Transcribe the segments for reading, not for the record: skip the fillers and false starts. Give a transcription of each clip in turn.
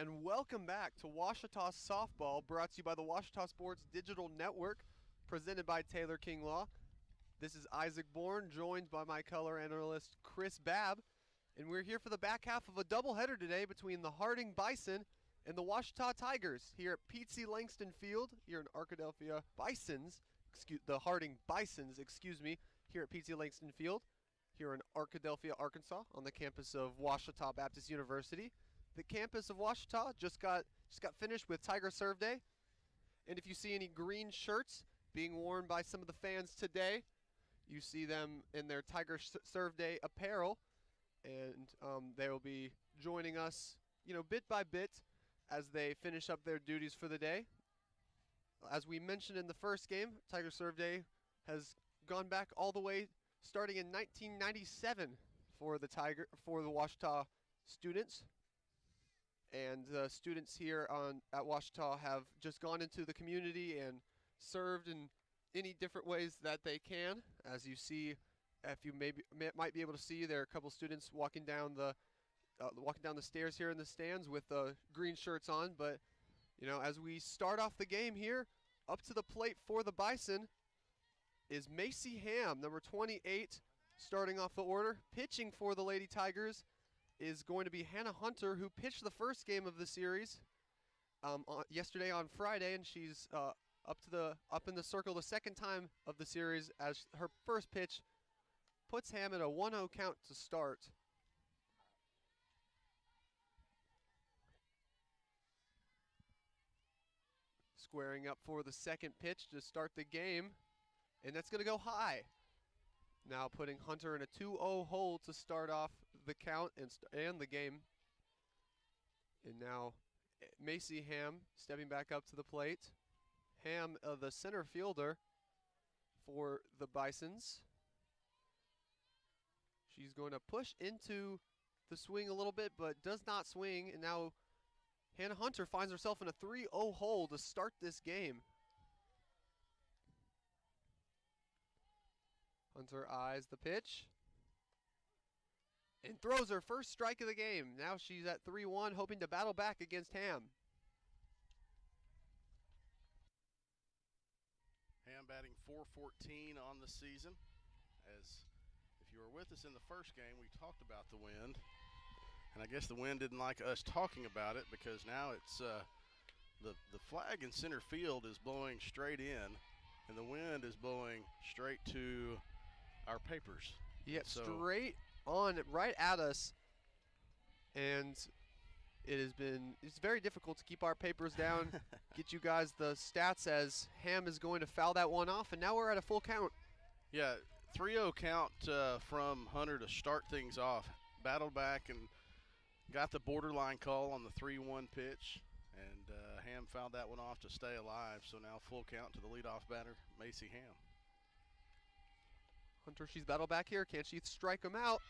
And welcome back to Washita Softball, brought to you by the Washita Sports Digital Network, presented by Taylor King Law. This is Isaac Bourne, joined by my color analyst Chris Babb, and we're here for the back half of a doubleheader today between the Harding Bison and the Washita Tigers here at Pete C. Langston Field, here in Arkadelphia the Harding Bisons, here at Pete C. Langston Field, here in Arkadelphia, Arkansas, on the campus of Washita Baptist University. The campus of Washita just got finished with Tiger Serve Day, and if you see any green shirts being worn by some of the fans today, you see them in their Tiger Serve Day apparel, and they will be joining us, bit by bit as they finish up their duties for the day. As we mentioned in the first game, Tiger Serve Day has gone back all the way starting in 1997 for the Washita students. And the students here at Washita have just gone into the community and served in any different ways that they can. As you see, if you might be able to see, there are a couple students walking down the stairs here in the stands with the green shirts on. But as we start off the game here, up to the plate for the Bison is Macy Ham, number 28, starting off the order. Pitching for the Lady Tigers is going to be Hannah Hunter, who pitched the first game of the series yesterday on Friday, and she's up in the circle the second time of the series as her first pitch puts Ham at a 1-0 count to start. Squaring up for the second pitch to start the game, and that's going to go high. Now putting Hunter in a 2-0 hole to start off the count and the game. And now Macy Ham stepping back up to the plate. Ham, the center fielder for the Bisons. She's going to push into the swing a little bit, but does not swing. And now Hannah Hunter finds herself in a 3-0 hole to start this game. Hunter eyes the pitch and throws her first strike of the game. Now she's at 3-1, hoping to battle back against Ham. Ham batting .414 on the season. As if you were with us in the first game, we talked about the wind. And I guess the wind didn't like us talking about it because now it's the flag in center field is blowing straight in, and the wind is blowing straight to our papers. Yeah, straight on, right at us. And it's very difficult to keep our papers down, get you guys the stats as Ham is going to foul that one off, and now we're at a full count. Yeah, 3-0 count from Hunter to start things off. Battled back and got the borderline call on the 3-1 pitch, and Ham fouled that one off to stay alive. So now full count to the leadoff batter, Macy Ham. Hunter, she's battled back here. Can she strike him out?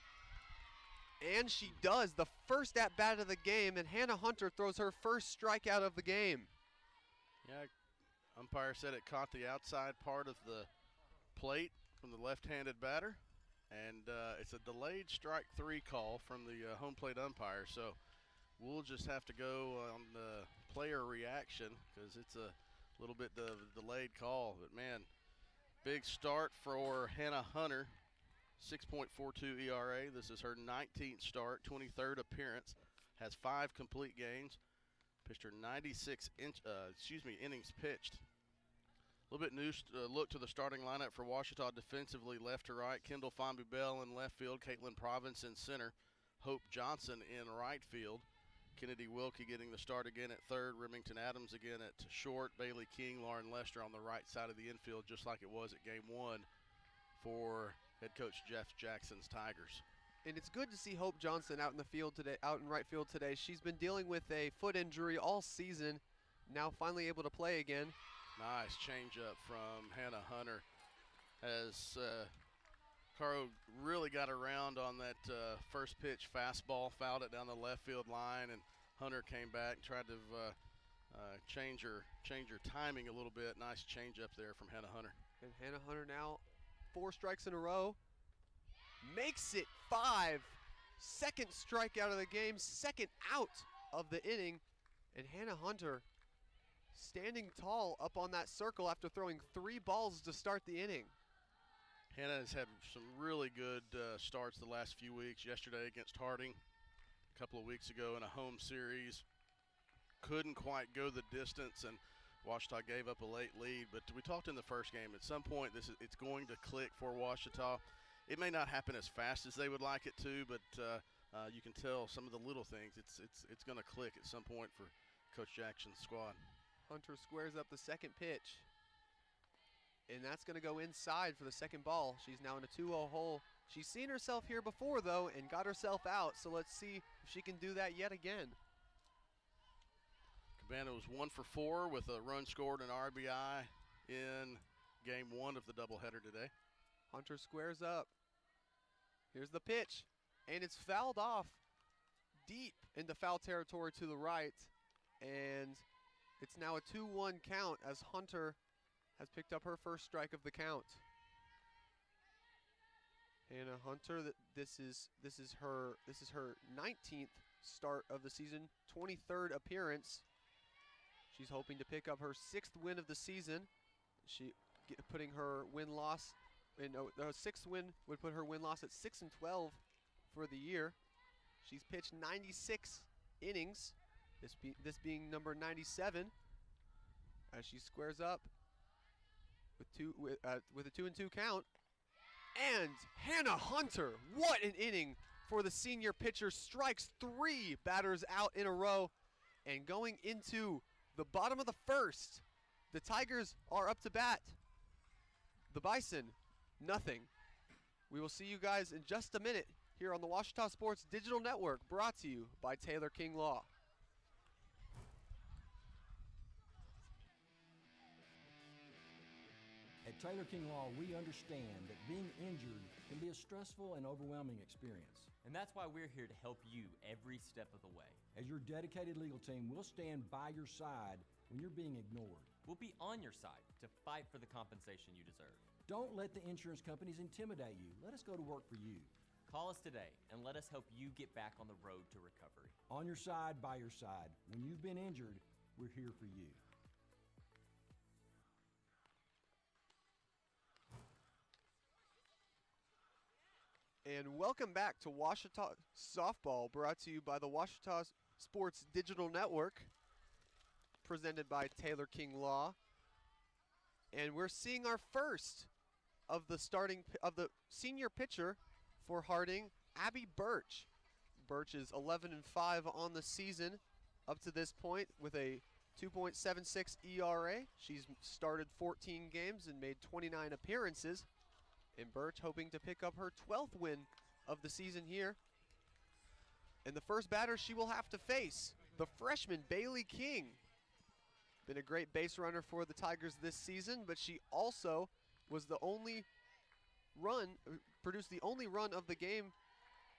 And she does. The first at-bat of the game, and Hannah Hunter throws her first strikeout of the game. Yeah, umpire said it caught the outside part of the plate from the left-handed batter, and it's a delayed strike 3 call from the home plate umpire. So we'll just have to go on the player reaction because it's a little bit delayed call. But, man, big start for Hannah Hunter, 6.42 ERA. This is her 19th start, 23rd appearance. Has 5 complete games. Pitched her 96 innings pitched. A little bit new look to the starting lineup for Washita defensively, left to right. Kendall Fonby-Bell in left field, Caitlin Province in center, Hope Johnson in right field. Kennedy Wilkie getting the start again at third. Remington Adams again at short. Bailey King, Lauren Lester on the right side of the infield, just like it was at game 1 for head coach Jeff Jackson's Tigers. And it's good to see Hope Johnson out in right field today. She's been dealing with a foot injury all season, now finally able to play again. Nice changeup from Hannah Hunter. As Caro really got around on that first pitch fastball, fouled it down the left field line, and Hunter came back and tried to change her timing a little bit. Nice changeup there from Hannah Hunter. And Hannah Hunter now 4 strikes in a row. Makes it 5. Second strikeout of the game, second out of the inning. And Hannah Hunter standing tall up on that circle after throwing 3 balls to start the inning. Hannah has had some really good starts the last few weeks. Yesterday against Harding, a couple of weeks ago in a home series. Couldn't quite go the distance, and Ouachita gave up a late lead. But we talked in the first game, at some point it's going to click for Ouachita. It may not happen as fast as they would like it to, but you can tell some of the little things. It's going to click at some point for Coach Jackson's squad. Hunter squares up the second pitch. And that's going to go inside for the second ball. She's now in a 2-0 hole. She's seen herself here before, though, and got herself out. So let's see if she can do that yet again. Cabana was 1 for 4 with a run scored and RBI in game 1 of the doubleheader today. Hunter squares up. Here's the pitch, and it's fouled off deep into foul territory to the right. And it's now a 2-1 count as Hunter has picked up her first strike of the count. Hannah Hunter, this is her 19th start of the season, 23rd appearance. She's hoping to pick up her 6th win of the season. Putting her win-loss in the 6th win would put her win-loss at 6-12 for the year. She's pitched 96 innings. This being number 97, as she squares up with a 2-2 count. And Hannah Hunter, what an inning for the senior pitcher, strikes 3 batters out in a row. And going into the bottom of the first, the Tigers are up to bat. The Bison, nothing. We will see you guys in just a minute here on the Ouachita Sports Digital Network, brought to you by Taylor King Law. At Taylor King Law, we understand that being injured can be a stressful and overwhelming experience. And that's why we're here to help you every step of the way. As your dedicated legal team, we'll stand by your side when you're being ignored. We'll be on your side to fight for the compensation you deserve. Don't let the insurance companies intimidate you. Let us go to work for you. Call us today and let us help you get back on the road to recovery. On your side, by your side. When you've been injured, we're here for you. And welcome back to Ouachita Softball, brought to you by the Ouachita Sports Digital Network, presented by Taylor King Law. And we're seeing our first of the senior pitcher for Harding, Abby Birch. Birch is 11-5 on the season up to this point with a 2.76 ERA. She's started 14 games and made 29 appearances. And Birch hoping to pick up her 12th win of the season here. And the first batter she will have to face, the freshman Bailey King. Been a great base runner for the Tigers this season, but she also was produced the only run of the game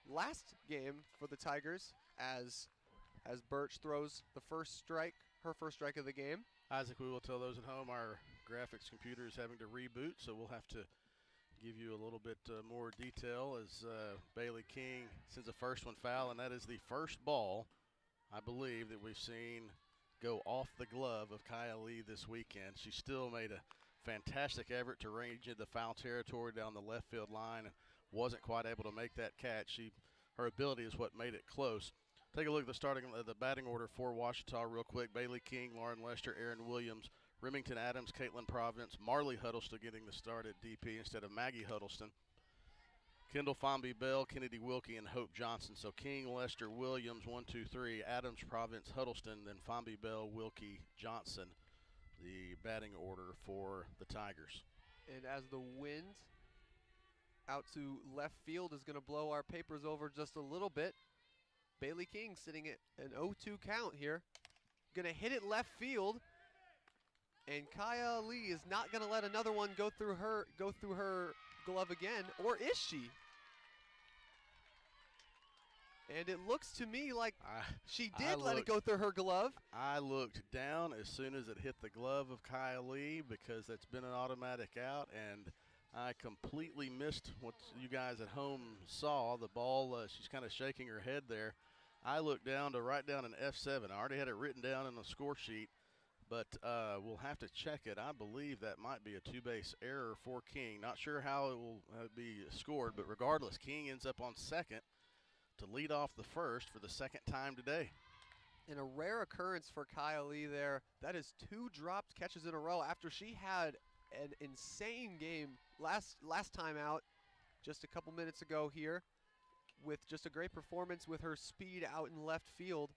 last game for the Tigers as Birch throws her first strike of the game. Isaac, we will tell those at home our graphics computer is having to reboot, so we'll have to give you a little bit more detail as Bailey King sends a first one foul, and that is the first ball, I believe, that we've seen go off the glove of Kaya Lee this weekend. She still made a fantastic effort to range into foul territory down the left field line and wasn't quite able to make that catch. Her ability is what made it close. Take a look at the batting order for Ouachita real quick. Bailey King, Lauren Lester, Aaron Williams, Remington Adams, Caitlin Providence, Marley Huddleston getting the start at DP instead of Maggie Huddleston. Kendall Fomby Bell, Kennedy Wilkie, and Hope Johnson. So King, Lester, Williams, 1, 2, 3, Adams, Providence, Huddleston, then Fomby Bell, Wilkie, Johnson, the batting order for the Tigers. And as the wind out to left field is going to blow our papers over just a little bit, Bailey King sitting at an 0-2 count here. Going to hit it left field. And Kaya Lee is not going to let another one go through her glove again, or is she? And it looks to me like she did let it go through her glove. I looked down as soon as it hit the glove of Kaya Lee because that's been an automatic out, and I completely missed what you guys at home saw. The ball, she's kind of shaking her head there. I looked down to write down an F7. I already had it written down in the score sheet, but we'll have to check it. I believe that might be a two-base error for King. Not sure how it will be scored, but regardless, King ends up on second to lead off the first for the second time today. And a rare occurrence for Kyle Lee there. That is 2 dropped catches in a row after she had an insane game last time out just a couple minutes ago here with just a great performance with her speed out in left field.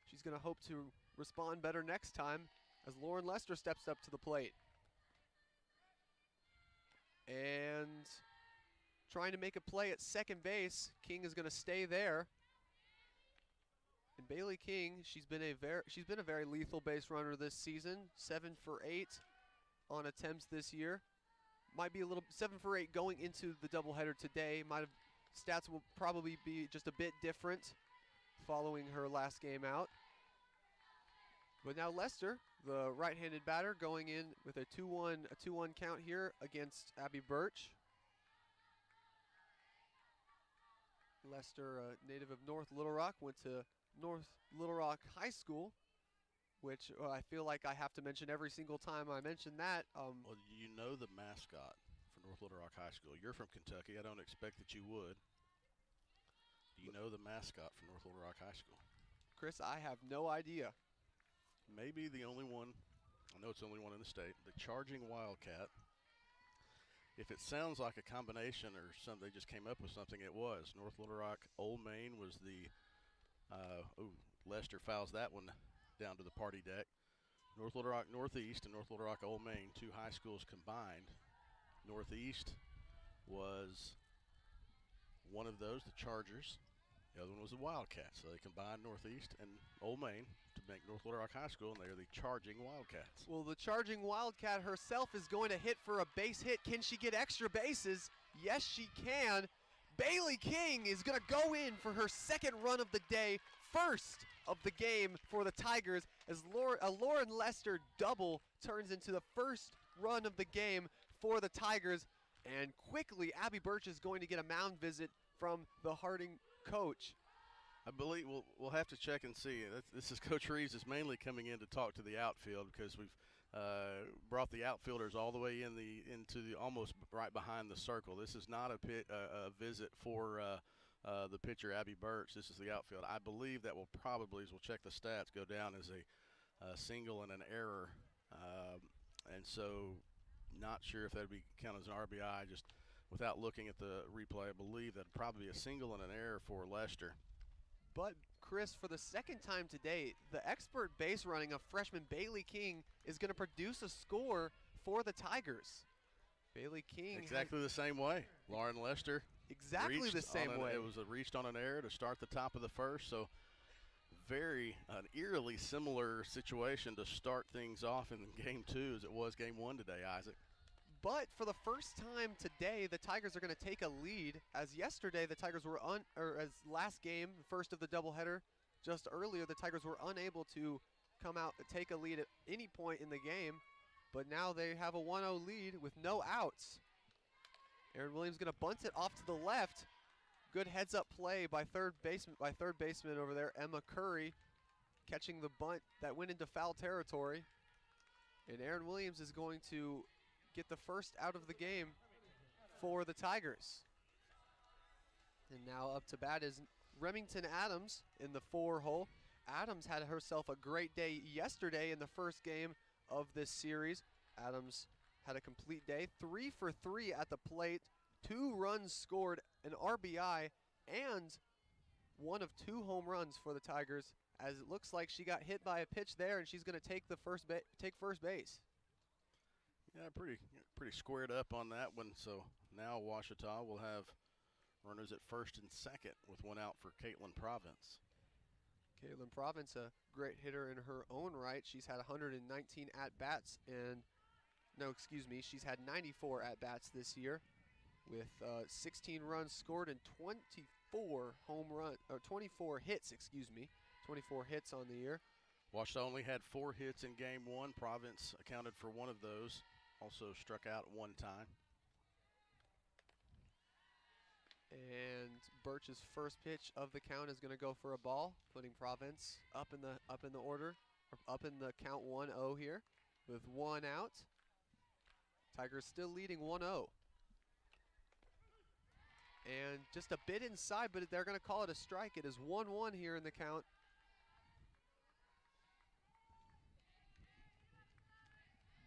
She's going to hope to respond better next time as Lauren Lester steps up to the plate. And trying to make a play at second base. King is going to stay there. And Bailey King, she's been a very lethal base runner this season. 7 for 8 on attempts this year. Might be a little 7 for 8 going into the doubleheader today. Stats will probably be just a bit different following her last game out. But now Lester, the right-handed batter, going in with a 2-1 count here against Abby Birch. Lester, a native of North Little Rock, went to North Little Rock High School, which I feel like I have to mention every single time I mention that. Well, you know the mascot for North Little Rock High School. You're from Kentucky. I don't expect that you would. Do you know the mascot for North Little Rock High School? Chris, I have no idea. Maybe the only one. I know it's the only one in the state. The Charging Wildcat. If it sounds like a combination or something, they just came up with something, it was. North Little Rock Old Main was the Lester fouls that one down to the party deck. North Little Rock Northeast and North Little Rock Old Main, 2 high schools combined. Northeast was one of those, the Chargers. The other one was the Wildcats. So they combined Northeast and Old Main to make North Little Rock High School, and they are the Charging Wildcats. Well, the Charging Wildcat herself is going to hit for a base hit. Can she get extra bases? Yes, she can. Bailey King is going to go in for her second run of the day, first of the game for the Tigers, as a Lauren Lester double turns into the first run of the game for the Tigers. And quickly, Abby Birch is going to get a mound visit from the Harding coach. I believe we'll have to check and see. This is Coach Reeves is mainly coming in to talk to the outfield because we've brought the outfielders all the way into the almost right behind the circle. This is not a visit for the pitcher Abby Birch. This is the outfield. I believe that will probably, as we'll check the stats, go down as a single and an error, and so not sure if that'd be counted as an RBI. Just without looking at the replay, I believe that'd probably be a single and an error for Lester. But Chris, for the second time today, the expert base running of freshman Bailey King is going to produce a score for the Tigers. Bailey King exactly the same way. Lauren Lester exactly the same way. It was reached on an error to start the top of the first, so an eerily similar situation to start things off in game 2 as it was game 1 today, Isaac. But for the first time today, the Tigers are going to take a lead. As yesterday, the Tigers were as last game, the first of the doubleheader, just earlier, the Tigers were unable to come out and take a lead at any point in the game. But now they have a 1-0 lead with no outs. Aaron Williams going to bunt it off to the left. Good heads-up play by third baseman over there, Emma Curry, catching the bunt that went into foul territory. And Aaron Williams is going to get the first out of the game for the Tigers. And now up to bat is Remington Adams in the 4-hole. Adams had herself a great day yesterday in the first game of this series. Adams had a complete day, 3 for 3 at the plate, 2 runs scored, an RBI, and 1 of 2 home runs for the Tigers, as it looks like she got hit by a pitch there and she's going to take first base. Yeah, pretty squared up on that one. So now Ouachita will have runners at first and second with 1 out for Caitlin Province. Caitlin Province, a great hitter in her own right. She's had 119 at-bats she's had 94 at-bats this year with 16 runs scored and 24 hits, 24 hits on the year. Ouachita only had 4 hits in game 1. Province accounted for 1 of those. Also struck out 1 time. And Birch's first pitch of the count is going to go for a ball, putting Province up in the order, or up in the count 1-0 here, with 1 out. Tigers still leading 1-0. And just a bit inside, but they're going to call it a strike. It is 1-1 here in the count.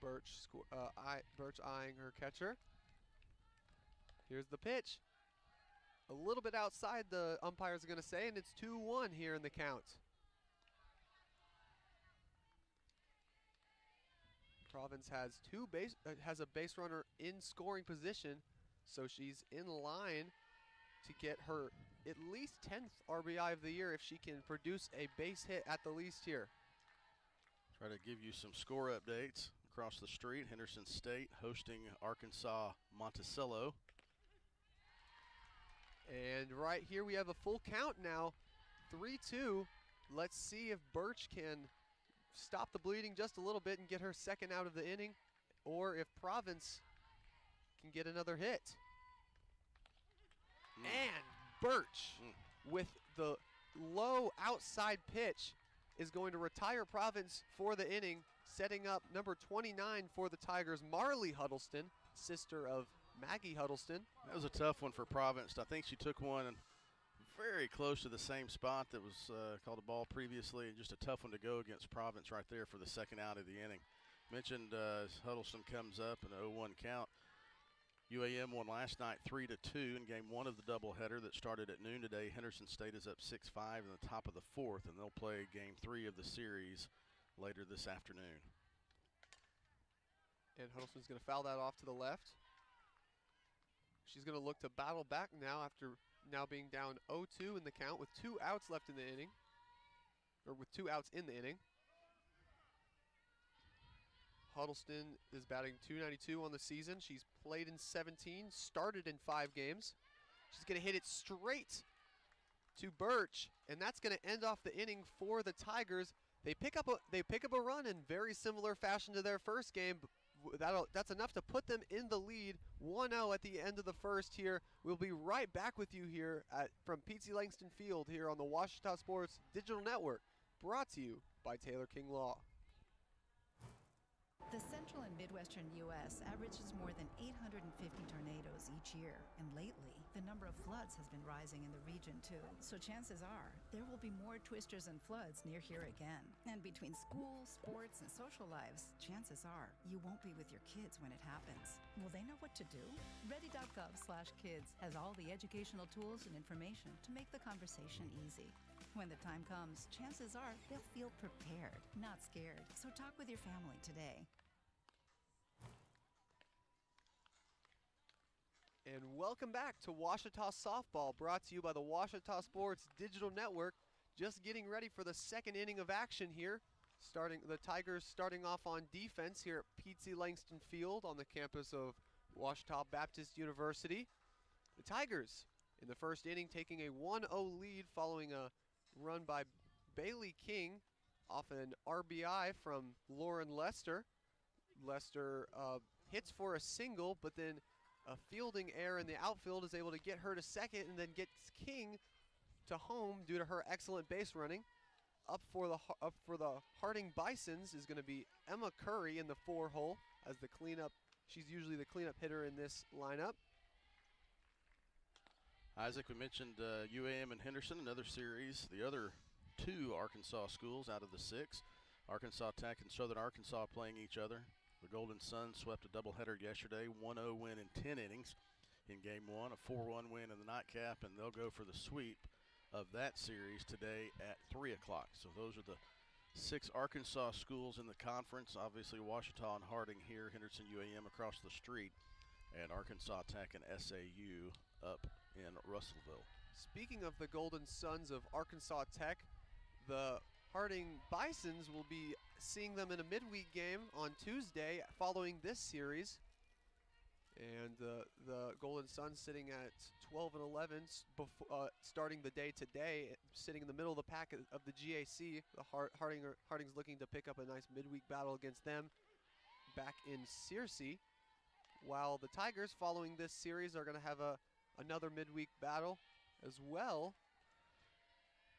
Birch eyeing her catcher. Here's the pitch. A little bit outside, the umpires are going to say, and it's 2-1 here in the count. Province has has a base runner in scoring position, so she's in line to get her at least 10th RBI of the year if she can produce a base hit at the least here. Try to give you some score updates across the street. Henderson State hosting Arkansas Monticello. And right here we have a full count now, 3-2. Let's see if Birch can stop the bleeding just a little bit and get her second out of the inning, or if Province can get another hit. And Birch, with the low outside pitch, is going to retire Province for the inning, setting up number 29 for the Tigers, Marley Huddleston, sister of Maggie Huddleston. That was a tough one for Province. I think she took one very close to the same spot that was called a ball previously, and just a tough one to go against Province right there for the second out of the inning. Mentioned Huddleston comes up in an 0-1 count. UAM won last night 3-2 in game 1 of the doubleheader that started at noon today. Henderson State is up 6-5 in the top of the 4th, and they'll play game 3 of the series later this afternoon. And Huddleston's going to foul that off to the left. She's going to look to battle back now after now being down 0-2 in the count with 2 outs left in the inning, or with 2 outs in the inning. Huddleston is batting .292 on the season. She's played in 17, started in 5 games. She's going to hit it straight to Birch, and that's going to end off the inning for the Tigers. They pick up a run in very similar fashion to their first game. That's enough to put them in the lead, 1-0 at the end of the first here. We'll be right back with you here from P.T. Langston Field here on the Washita Sports Digital Network, brought to you by Taylor King Law. The central and midwestern U.S. averages more than 850 tornadoes each year, and lately, the number of floods has been rising in the region too. So chances are, there will be more twisters and floods near here again. And between school, sports, and social lives, chances are, you won't be with your kids when it happens. Will they know what to do? Ready.gov/kids has all the educational tools and information to make the conversation easy. When the time comes, chances are they'll feel prepared, not scared. So talk with your family today. And welcome back to Washita Softball, brought to you by the Washita Sports Digital Network. Just getting ready for the second inning of action here. The Tigers starting off on defense here at P.T. Langston Field on the campus of Washita Baptist University. The Tigers in the first inning taking a 1-0 lead following a run by Bailey King off an RBI from Lauren Lester. Lester hits for a single, but then a fielding error in the outfield is able to get her to second, and then gets King to home due to her excellent base running. Up for the Harding Bisons is going to be Emma Curry in the 4-hole as the cleanup. She's usually the cleanup hitter in this lineup. Isaac, we mentioned UAM and Henderson, another series. The other 2 Arkansas schools out of the 6, Arkansas Tech and Southern Arkansas, playing each other. The Golden Suns swept a doubleheader yesterday, 1-0 win in 10 innings in game 1, a 4-1 win in the nightcap, and they'll go for the sweep of that series today at 3 o'clock. So those are the 6 Arkansas schools in the conference. Obviously, Washita and Harding here, Henderson UAM across the street, and Arkansas Tech and SAU up in Russellville. Speaking of the Golden Suns of Arkansas Tech, the Harding Bisons will be seeing them in a midweek game on Tuesday following this series. And the Golden Suns sitting at 12-11, starting the day today, sitting in the middle of the pack of the GAC. The Harding's looking to pick up a nice midweek battle against them back in Searcy, while the Tigers, following this series, are going to have another midweek battle as well.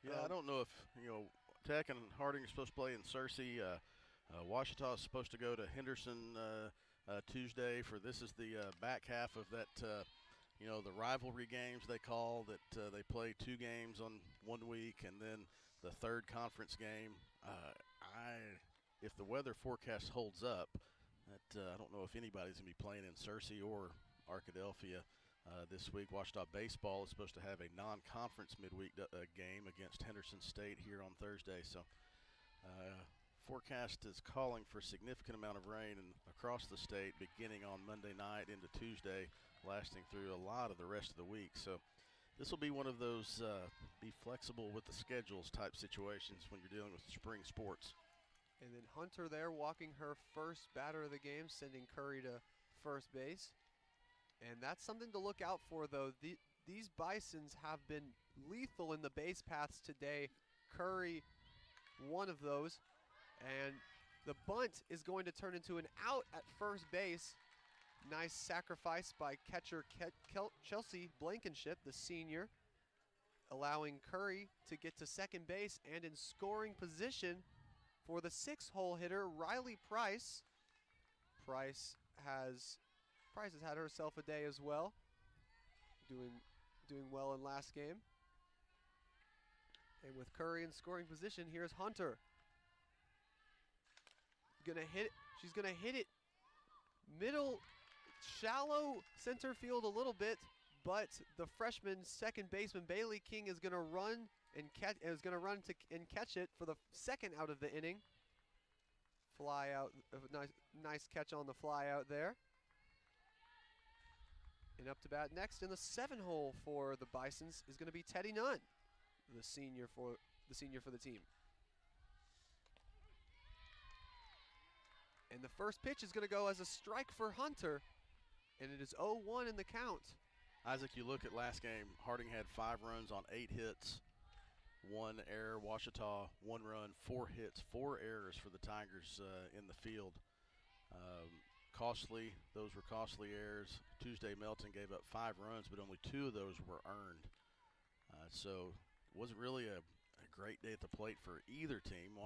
Yeah, I don't know if, Tech and Harding are supposed to play in Searcy. Washita is supposed to go to Henderson Tuesday this is the back half of that, the rivalry games they call that they play 2 games on one week and then the third conference game. If the weather forecast holds up, I don't know if anybody's going to be playing in Searcy or Arkadelphia this week. Washita Baseball is supposed to have a non-conference midweek game against Henderson State here on Thursday. So forecast is calling for a significant amount of rain across the state beginning on Monday night into Tuesday, lasting through a lot of the rest of the week. So this will be one of those be flexible with the schedules type situations when you're dealing with spring sports. And then Hunter there walking her first batter of the game, sending Curry to first base. And that's something to look out for, though. These Bisons have been lethal in the base paths today. Curry, one of those. And the bunt is going to turn into an out at first base. Nice sacrifice by catcher Chelsea Blankenship, the senior, allowing Curry to get to second base and in scoring position for the 6-hole hitter, Riley Price. Price has had herself a day as well, doing well in last game. And with Curry in scoring position, here's Hunter. She's gonna hit it middle, shallow center field a little bit, but the freshman second baseman Bailey King is gonna run and catch it for the second out of the inning. Fly out, nice catch on the fly out there. And up to bat next in the 7-hole for the Bisons is going to be Teddy Nunn, the senior for the team. And the first pitch is going to go as a strike for Hunter, and it is 0-1 in the count. Isaac, you look at last game, Harding had 5 runs on 8 hits, 1 error. Washita, 1 run, 4 hits, 4 errors for the Tigers in the field. Costly, those were costly errors. Tuesday Melton gave up 5 runs, but only 2 of those were earned. So it wasn't really a great day at the plate for either team.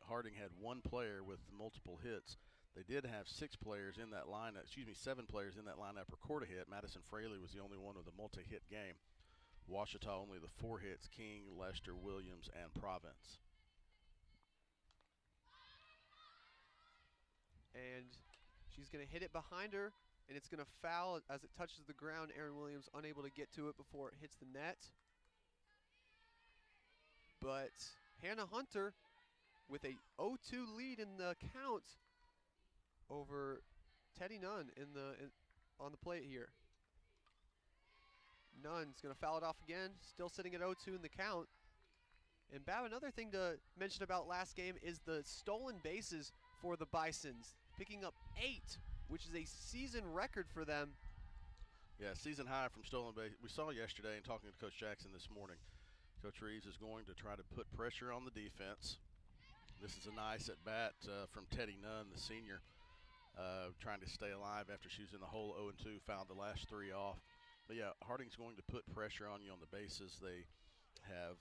Harding had 1 player with multiple hits. They did have 7 players in that lineup record a hit. Madison Fraley was the only one with a multi-hit game. Washita only the 4 hits, King, Lester, Williams, and Province. And she's going to hit it behind her, and it's going to foul as it touches the ground. Aaron Williams unable to get to it before it hits the net. But Hannah Hunter with a 0-2 lead in the count over Teddy Nunn on the plate here. Nunn's going to foul it off again, still sitting at 0-2 in the count. And Bab, another thing to mention about last game is the stolen bases for the Bisons, picking up 8, which is a season record for them. Yeah, season high from stolen base. We saw yesterday in talking to Coach Jackson this morning, Coach Reeves is going to try to put pressure on the defense. This is a nice at-bat from Teddy Nunn, the senior, trying to stay alive after she was in the hole 0-2, fouled the last 3 off. But yeah, Harding's going to put pressure on you on the bases. They have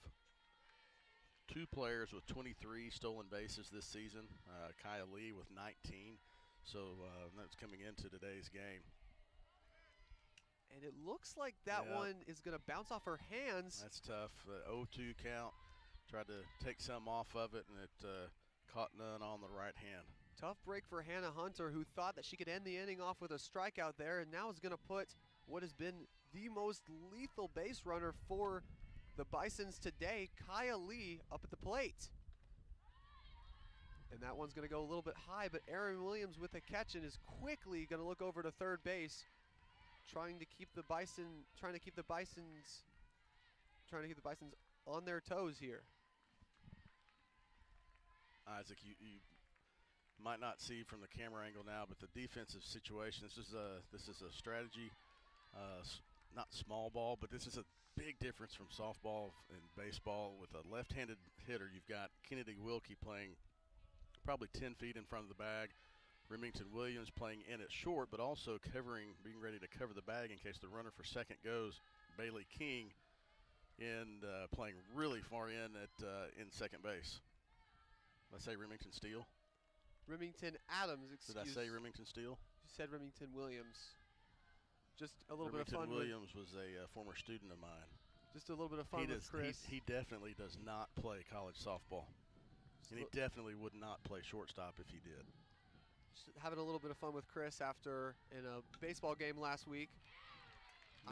2 players with 23 stolen bases this season, Kaya Lee with 19. So that's coming into today's game. And it looks like that one is going to bounce off her hands. That's tough. The 0-2 count, tried to take some off of it, and it caught Nunn on the right hand. Tough break for Hannah Hunter, who thought that she could end the inning off with a strikeout there, and now is going to put what has been the most lethal base runner for the Bisons today, Kaya Lee, up at the plate. And that one's going to go a little bit high, but Aaron Williams with a catch and is quickly going to look over to third base, trying to keep the Bisons on their toes here. Isaac, you might not see from the camera angle now, but the defensive situation, this is a strategy, not small ball, but this is a big difference from softball and baseball. With a left-handed hitter, you've got Kennedy Wilkie playing probably 10 feet in front of the bag, Remington Williams playing in at short, but also being ready to cover the bag in case the runner for second goes. Bailey King and playing really far in second base. Did I say Remington Steele? Remington Adams, excuse. Did I say Remington Steele? You said Remington Williams. Just a little Remington bit of fun. Williams was a former student of mine. Just a little bit of fun with Chris. He definitely does not play college softball. And he definitely would not play shortstop if he did. Just having a little bit of fun with Chris after in a baseball game last week.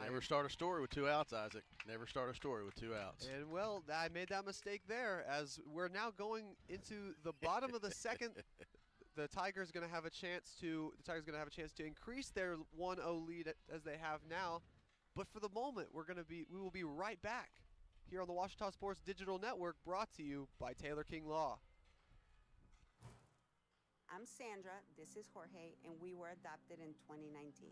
Never start a story with 2 outs, Isaac. Never start a story with 2 outs. And, well, I made that mistake there as we're now going into the bottom of the second. The Tigers going to have a chance to increase their 1-0 lead as they have now. But for the moment, we will be right back here on the Washita Sports Digital Network, brought to you by Taylor King Law. I'm Sandra, this is Jorge, and we were adopted in 2019.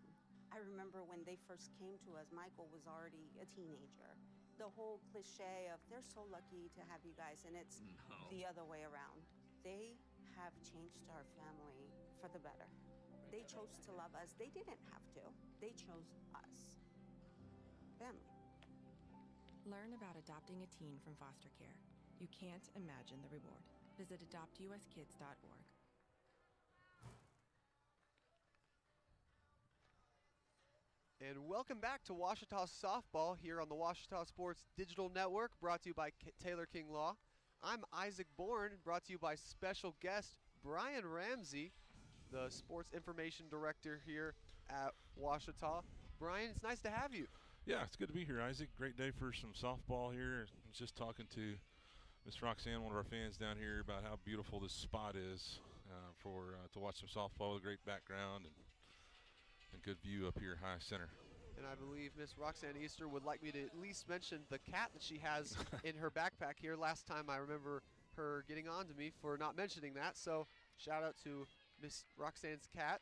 I remember when they first came to us, Michael was already a teenager. The whole cliche of they're so lucky to have you guys, and it's the other way around. They have changed our family for the better. They chose to love us. They didn't have to. They chose us. Family. Learn about adopting a teen from foster care. You can't imagine the reward. Visit adoptuskids.org. And welcome back to Washita Softball here on the Washita Sports Digital Network, brought to you by Taylor King Law. I'm Isaac Bourne, brought to you by special guest Brian Ramsey, the Sports Information Director here at Washita. Brian, it's nice to have you. Yeah, it's good to be here, Isaac. Great day for some softball here. I was just talking to Miss Roxanne, one of our fans down here, about how beautiful this spot is to watch some softball with a great background and good view up here high center. And I believe Miss Roxanne Easter would like me to at least mention the cat that she has in her backpack here. Last time I remember her getting on to me for not mentioning that, so shout out to Miss Roxanne's cat.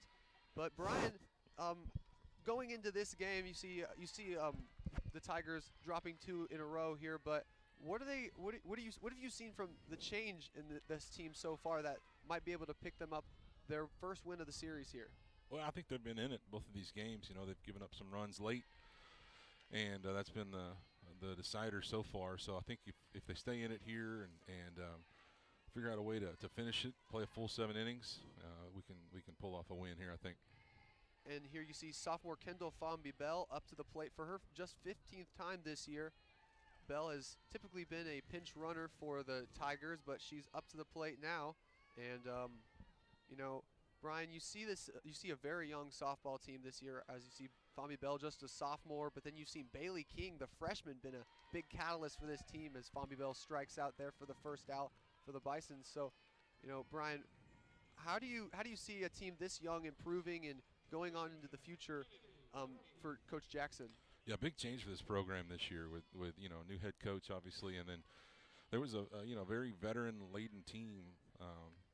But Brian, going into this game, you see the Tigers dropping 2 in a row here, but what have you seen from the change in this team so far that might be able to pick them up their first win of the series here? Well, I think they've been in it both of these games. You know, they've given up some runs late, and that's been the decider so far. So I think if they stay in it here and figure out a way to finish it, play a full 7 innings, we can pull off a win here, I think. And here you see sophomore Kendall Fomby Bell up to the plate for her just 15th time this year. Bell has typically been a pinch runner for the Tigers, but she's up to the plate now. And you know, Brian, you see a very young softball team this year, as you see Fomby Bell, just a sophomore, but then you've seen Bailey King, the freshman, been a big catalyst for this team as Fomby Bell strikes out there for the first out for the Bisons. So, you know, Brian, how do you see a team this young improving and going on into the future for Coach Jackson? Yeah, big change for this program this year with you know, new head coach obviously, and then there was a very veteran laden team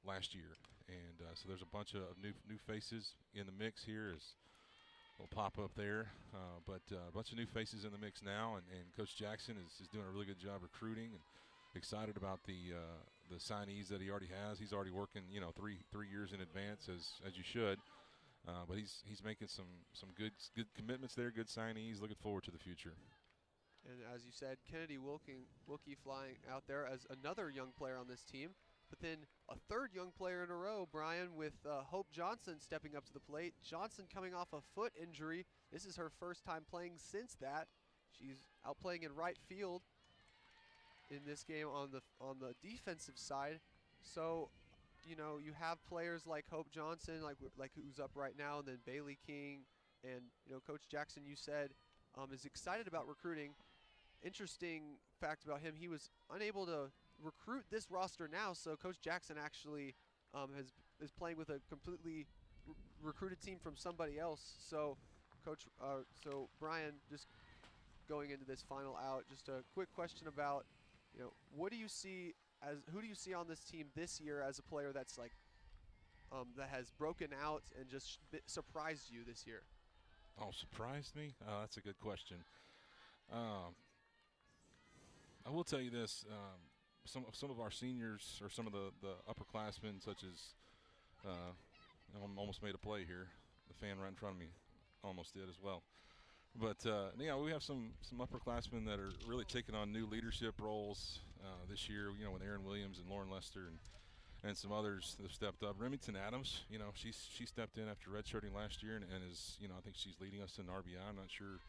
last year. And so there's a bunch of new faces in the mix here. We'll pop up there. But a bunch of new faces in the mix now, and Coach Jackson is doing a really good job recruiting, and excited about the signees that he already has. He's already working, you know, three years in advance, as you should. But he's making some good commitments there, good signees. Looking forward to the future. And as you said, Kennedy Wilkie flying out there as another young player on this team. But then a third young player in a row, Brian, with Hope Johnson stepping up to the plate. Johnson coming off a foot injury. This is her first time playing since that. She's out playing in right field in this game on the defensive side. So, you know, you have players like Hope Johnson, like who's up right now, and then Bailey King, and you know, Coach Jackson, you said, is excited about recruiting. Interesting fact about him, he was unable to recruit this roster now, so Coach Jackson actually is playing with a completely recruited team from somebody else. So so Brian, just going into this final out, just a quick question about, you know, who do you see on this team this year as a player that's like that has broken out and just surprised you this year? Oh, surprised me? That's a good question. I will tell you this. Some of our seniors, or some of the upperclassmen, such as almost made a play here. The fan right in front of me almost did as well. But we have some upperclassmen that are really taking on new leadership roles this year. With Aaron Williams and Lauren Lester and some others that have stepped up. Remington Adams, she stepped in after redshirting last year and is, I think she's leading us in RBI. I'm not sure,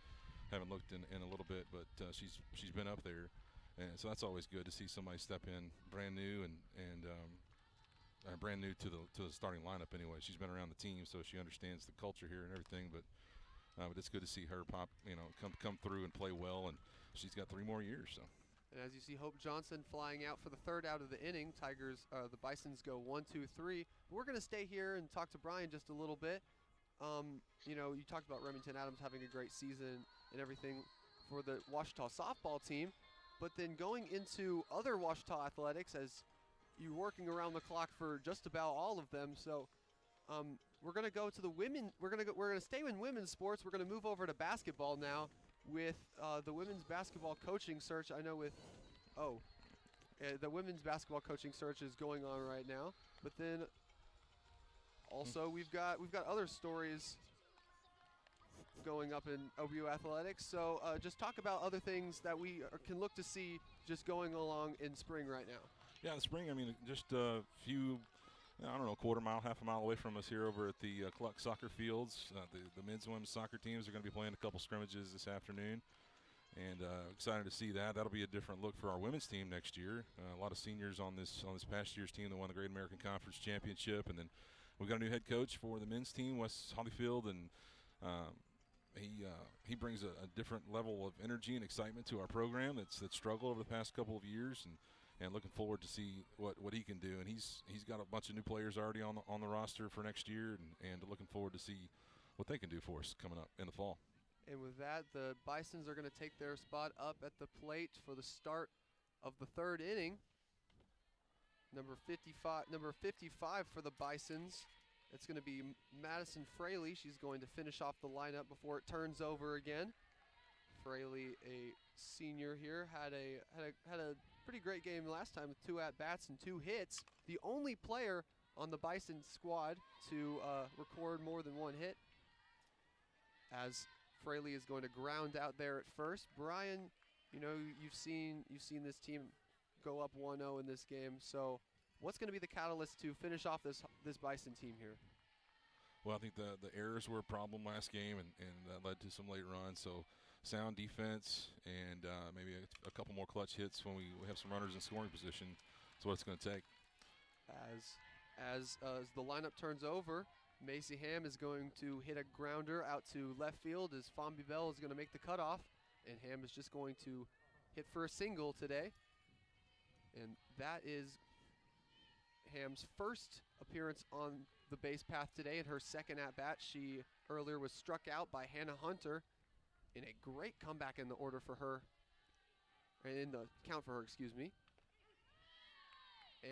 haven't looked in a little bit, but she's been up there, and so that's always good to see somebody step in brand new and brand new to the starting lineup anyway. She's been around the team, so she understands the culture here and everything. But it's good to see her come through and play well, and she's got 3 more years. So. And as you see Hope Johnson flying out for the 3rd out of the inning, the Bisons go 1, 2, 3. We're going to stay here and talk to Brian just a little bit. You talked about Remington Adams having a great season and everything for the Ouachita softball team, but then going into other Ouachita athletics as you're working around the clock for just about all of them. So we're going to go to the women. We're going to stay in women's sports. We're going to move over to basketball now with the women's basketball coaching search. I know the women's basketball coaching search is going on right now, but then also we've got other stories going up in OBU athletics. So just talk about other things that we can look to see just going along in spring right now. Yeah, in spring, just a few, quarter mile, half a mile away from us here over at the Cluck soccer fields. The men's and women's soccer teams are going to be playing a couple scrimmages this afternoon, and excited to see that. That'll be a different look for our women's team next year. A lot of seniors on this past year's team that won the Great American Conference Championship, and then we've got a new head coach for the men's team, Wes Hollyfield, and he brings a different level of energy and excitement to our program that's struggled over the past couple of years, and looking forward to see what he can do. And he's got a bunch of new players already on the roster for next year, and looking forward to see what they can do for us coming up in the fall. And with that, the Bisons are going to take their spot up at the plate for the start of the 3rd inning. Number 55 for the Bisons. It's going to be Madison Fraley. She's going to finish off the lineup before it turns over again. Fraley, a senior here, had a pretty great game last time with 2 at-bats and 2 hits. The only player on the Bison squad to record more than 1 hit, as Fraley is going to ground out there at first. Brian, you've seen this team go up 1-0 in this game. So what's going to be the catalyst to finish off this Bison team here? Well, I think the errors were a problem last game, and that led to some late runs. So sound defense and maybe a couple more clutch hits when we have some runners in scoring position. That's what it's going to take. As the lineup turns over, Macy Ham is going to hit a grounder out to left field as Fombi Bell is going to make the cutoff, and Ham is just going to hit for a single today. And that is Ham's first appearance on the base path today in her 2nd at-bat. She earlier was struck out by Hannah Hunter in a great comeback in the order for her, in the count for her, excuse me.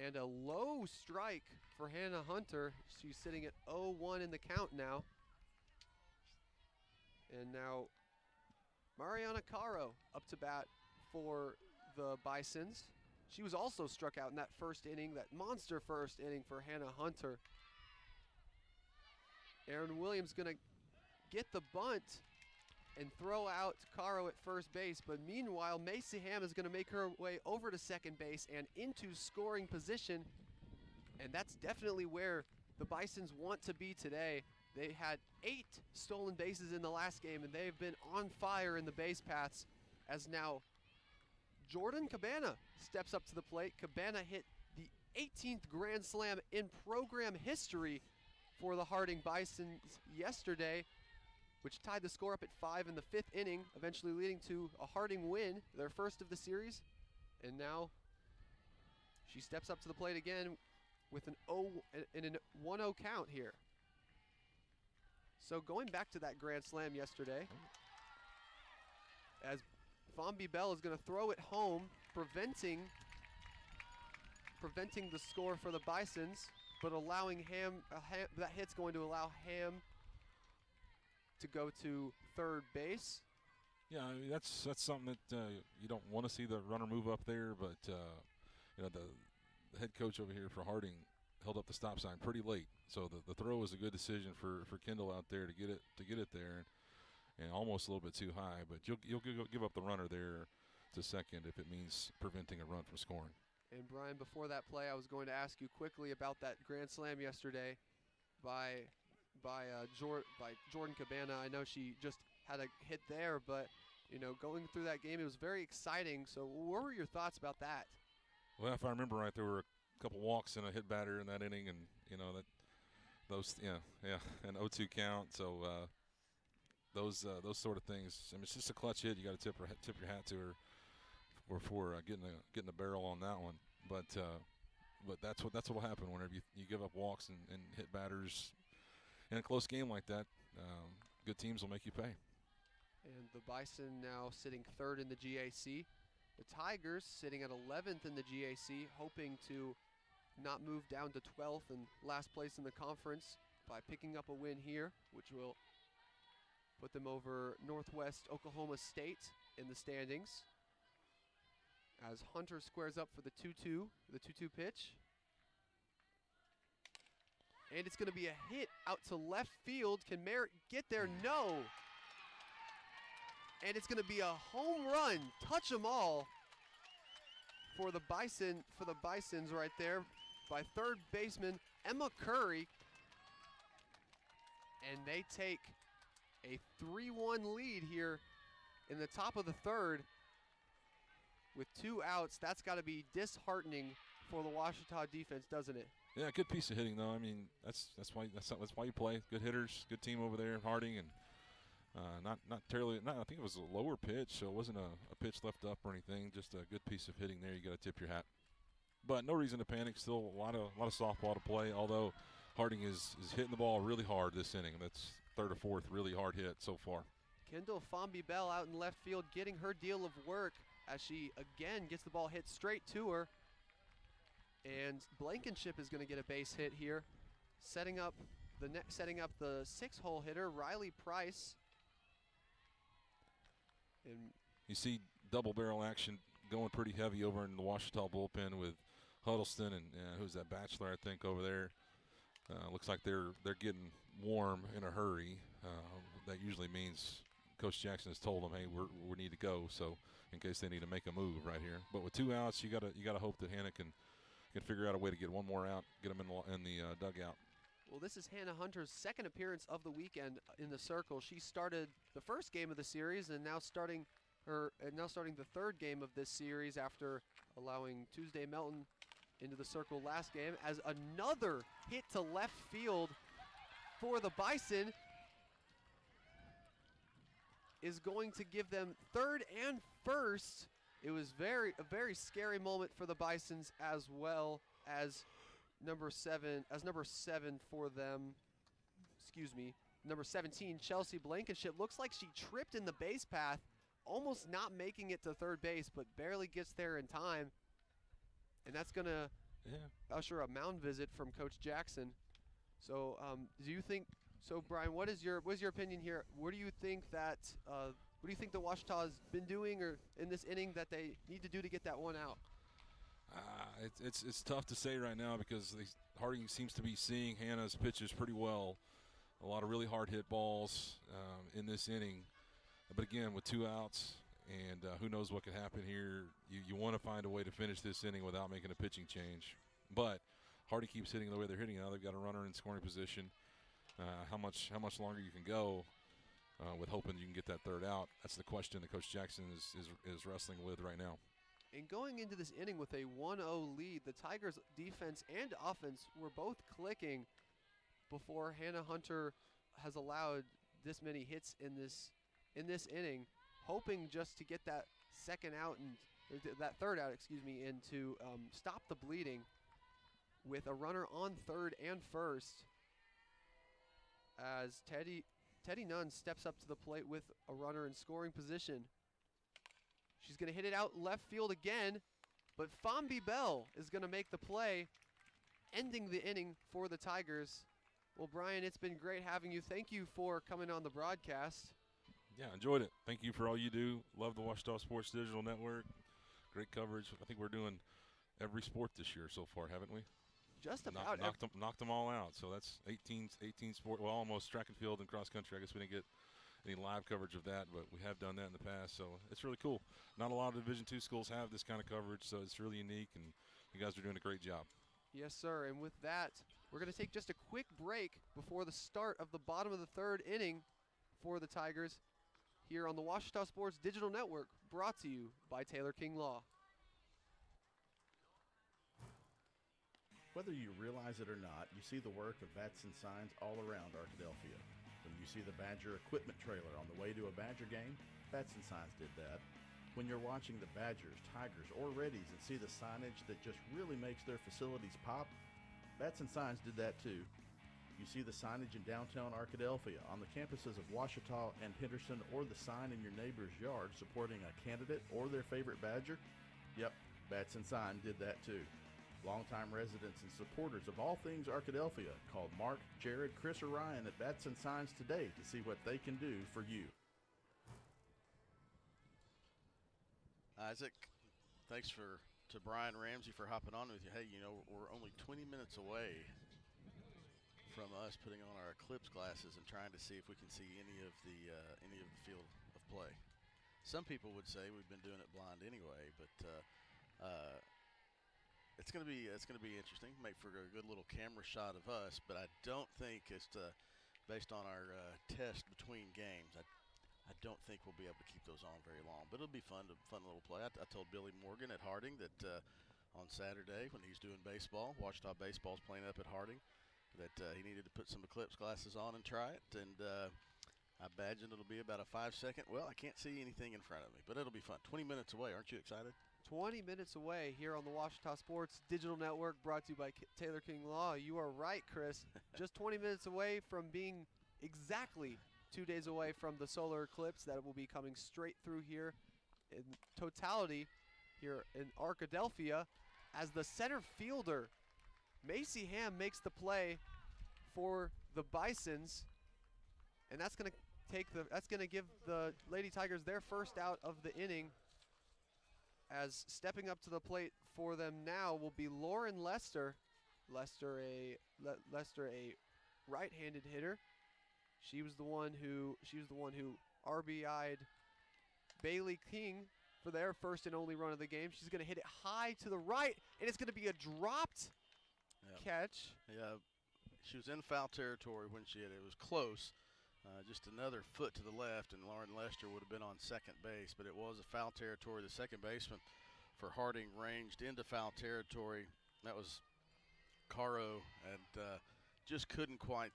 And a low strike for Hannah Hunter. She's sitting at 0-1 in the count now. And now Mariana Caro up to bat for the Bisons. She was also struck out in that first inning, that monster first inning for Hannah Hunter. Aaron Williams going to get the bunt and throw out Caro at first base, but meanwhile, Macy Ham is going to make her way over to second base and into scoring position, and that's definitely where the Bisons want to be today. They had 8 stolen bases in the last game, and they've been on fire in the base paths, as now Jordan Cabana steps up to the plate. Cabana hit the 18th Grand Slam in program history for the Harding Bisons yesterday, which tied the score up at 5 in the 5th inning, eventually leading to a Harding win, their first of the series. And now she steps up to the plate again with an 1-0 count here. So going back to that Grand Slam yesterday, as Fombi Bell is going to throw it home, preventing the score for the Bisons, but allowing Ham, that hit's going to allow Ham to go to third base. Yeah, I mean, that's something that you don't want to see the runner move up there, but the head coach over here for Harding held up the stop sign pretty late, so the throw was a good decision for Kendall out there to get it there. and almost a little bit too high. But you'll give up the runner there to second if it means preventing a run from scoring. And Brian, before that play, I was going to ask you quickly about that grand slam yesterday by Jordan Cabana. I know she just had a hit there, but going through that game, it was very exciting. So what were your thoughts about that? Well, if I remember right, there were a couple walks and a hit batter in that inning, and an 0-2 count. So those sort of things. I mean, it's just a clutch hit. You got to tip your hat to her for getting a barrel on that one. But that's what will happen whenever you give up walks and hit batters in a close game like that. Good teams will make you pay. And the Bison now sitting third in the GAC. The Tigers sitting at 11th in the GAC, hoping to not move down to 12th and last place in the conference by picking up a win here, which will put them over Northwest Oklahoma State in the standings. As Hunter squares up for the 2-2 pitch. And it's going to be a hit out to left field. Can Merritt get there? No. And it's going to be a home run. Touch 'em all for the Bisons right there by third baseman Emma Curry. And they take a 3-1 lead here in the top of the third with 2 outs. That's got to be disheartening for the Ouachita defense, doesn't it? Yeah, good piece of hitting though. I mean, that's why you play. Good hitters, good team over there, Harding, and not terribly. I think it was a lower pitch, so it wasn't a pitch left up or anything. Just a good piece of hitting there. You got to tip your hat. But no reason to panic. Still a lot of softball to play. Although Harding is hitting the ball really hard this inning. That's third or fourth really hard hit so far. Kendall Fomby Bell out in left field getting her deal of work as she again gets the ball hit straight to her. And Blankenship is going to get a base hit here, setting up the 6-hole hitter Riley Price. And you see double barrel action going pretty heavy over in the Ouachita bullpen with Huddleston and who's that, Batchelor, I think, over there. Looks like they're getting warm in a hurry. That usually means Coach Jackson has told them, hey, we need to go. So in case they need to make a move right here. But with 2 outs, you gotta hope that Hannah can figure out a way to get one more out, get them in the dugout. Well, this is Hannah Hunter's second appearance of the weekend in the circle. She started the first game of the series and now starting the third game of this series after allowing Tuesday Melton into the circle last game, as another hit to left field for the Bison is going to give them third and first. It was a very scary moment for the Bisons, as well as number 7 for them. Excuse me, number 17, Chelsea Blankenship. Looks like she tripped in the base path, almost not making it to third base, but barely gets there in time. And that's going to usher a mound visit from Coach Jackson. So do you think, so Brian, what is your opinion here? What do you think the Ouachita has been doing or in this inning that they need to do to get that one out? It's tough to say right now because Harding seems to be seeing Hannah's pitches pretty well. A lot of really hard hit balls in this inning. But again, with 2 outs, and who knows what could happen here. You want to find a way to finish this inning without making a pitching change. But Harding keeps hitting the way they're hitting now. They've got a runner in scoring position. How much longer you can go with hoping you can get that third out? That's the question that Coach Jackson is wrestling with right now. And going into this inning with a 1-0 lead, the Tigers' defense and offense were both clicking before Hannah Hunter has allowed this many hits in this inning, hoping just to get that second out and that third out, and to stop the bleeding with a runner on third and first. As Teddy Nunn steps up to the plate with a runner in scoring position. She's going to hit it out left field again, but Fomby Bell is going to make the play, ending the inning for the Tigers. Well, Brian, it's been great having you. Thank you for coming on the broadcast. Yeah, enjoyed it. Thank you for all you do. Love the Ouachita Sports Digital Network. Great coverage. I think we're doing every sport this year so far, haven't we? Just about. Knocked them all out. So that's 18 sport. Well, almost track and field and cross country. I guess we didn't get live coverage of that, but we have done that in the past, so it's really cool. Not a lot of Division II schools have this kind of coverage, so it's really unique, and you guys are doing a great job. Yes, sir. And with that, we're going to take just a quick break before the start of the bottom of the third inning for the Tigers here on the Washita Sports Digital Network, brought to you by Taylor King Law. Whether you realize it or not, you see the work of bats and signs all around Arkadelphia. When you see the Badger equipment trailer on the way to a Badger game, Bats and Signs did that. When you're watching the Badgers, Tigers, or Reddies and see the signage that just really makes their facilities pop, Bats and Signs did that too. You see the signage in downtown Arkadelphia, on the campuses of Washita and Henderson, or the sign in your neighbor's yard supporting a candidate or their favorite Badger? Yep, Bats and Sign did that too. Longtime residents and supporters of all things Arkadelphia called Mark, Jared, Chris, or Ryan at Bats and Signs today to see what they can do for you. Isaac, thanks to Brian Ramsey for hopping on with you. Hey, you know, we're only 20 minutes away from us putting on our eclipse glasses and trying to see if we can see any of the field of play. Some people would say we've been doing it blind anyway, but it's going to be interesting. Make for a good little camera shot of us, but I don't think it's based on our test between games. I don't think we'll be able to keep those on very long, but it'll be fun little play. I told Billy Morgan at Harding that on Saturday when he's doing baseball, Washita baseball's playing up at Harding, that he needed to put some eclipse glasses on and try it, and I imagine it'll be about a 5-second. Well, I can't see anything in front of me, but it'll be fun. 20 minutes away. Aren't you excited? 20 minutes away here on the Washita Sports Digital Network, brought to you by Taylor King Law. You are right, Chris. Just 20 minutes away from being exactly 2 days away from the solar eclipse that will be coming straight through here in totality here in Arkadelphia, as the center fielder Macy Ham makes the play for the Bisons, and that's going to give the Lady Tigers their first out of the inning, as stepping up to the plate for them now will be Lauren Lester. Lester a right-handed hitter. She was the one who RBI'd Bailey King for their first and only run of the game. She's going to hit it high to the right, and it's going to be a dropped catch. Yeah, she was in foul territory when she hit it. It was close, just another foot to the left, and Lauren Lester would have been on second base, but it was a foul territory. The second baseman for Harding ranged into foul territory. That was Caro, and just couldn't quite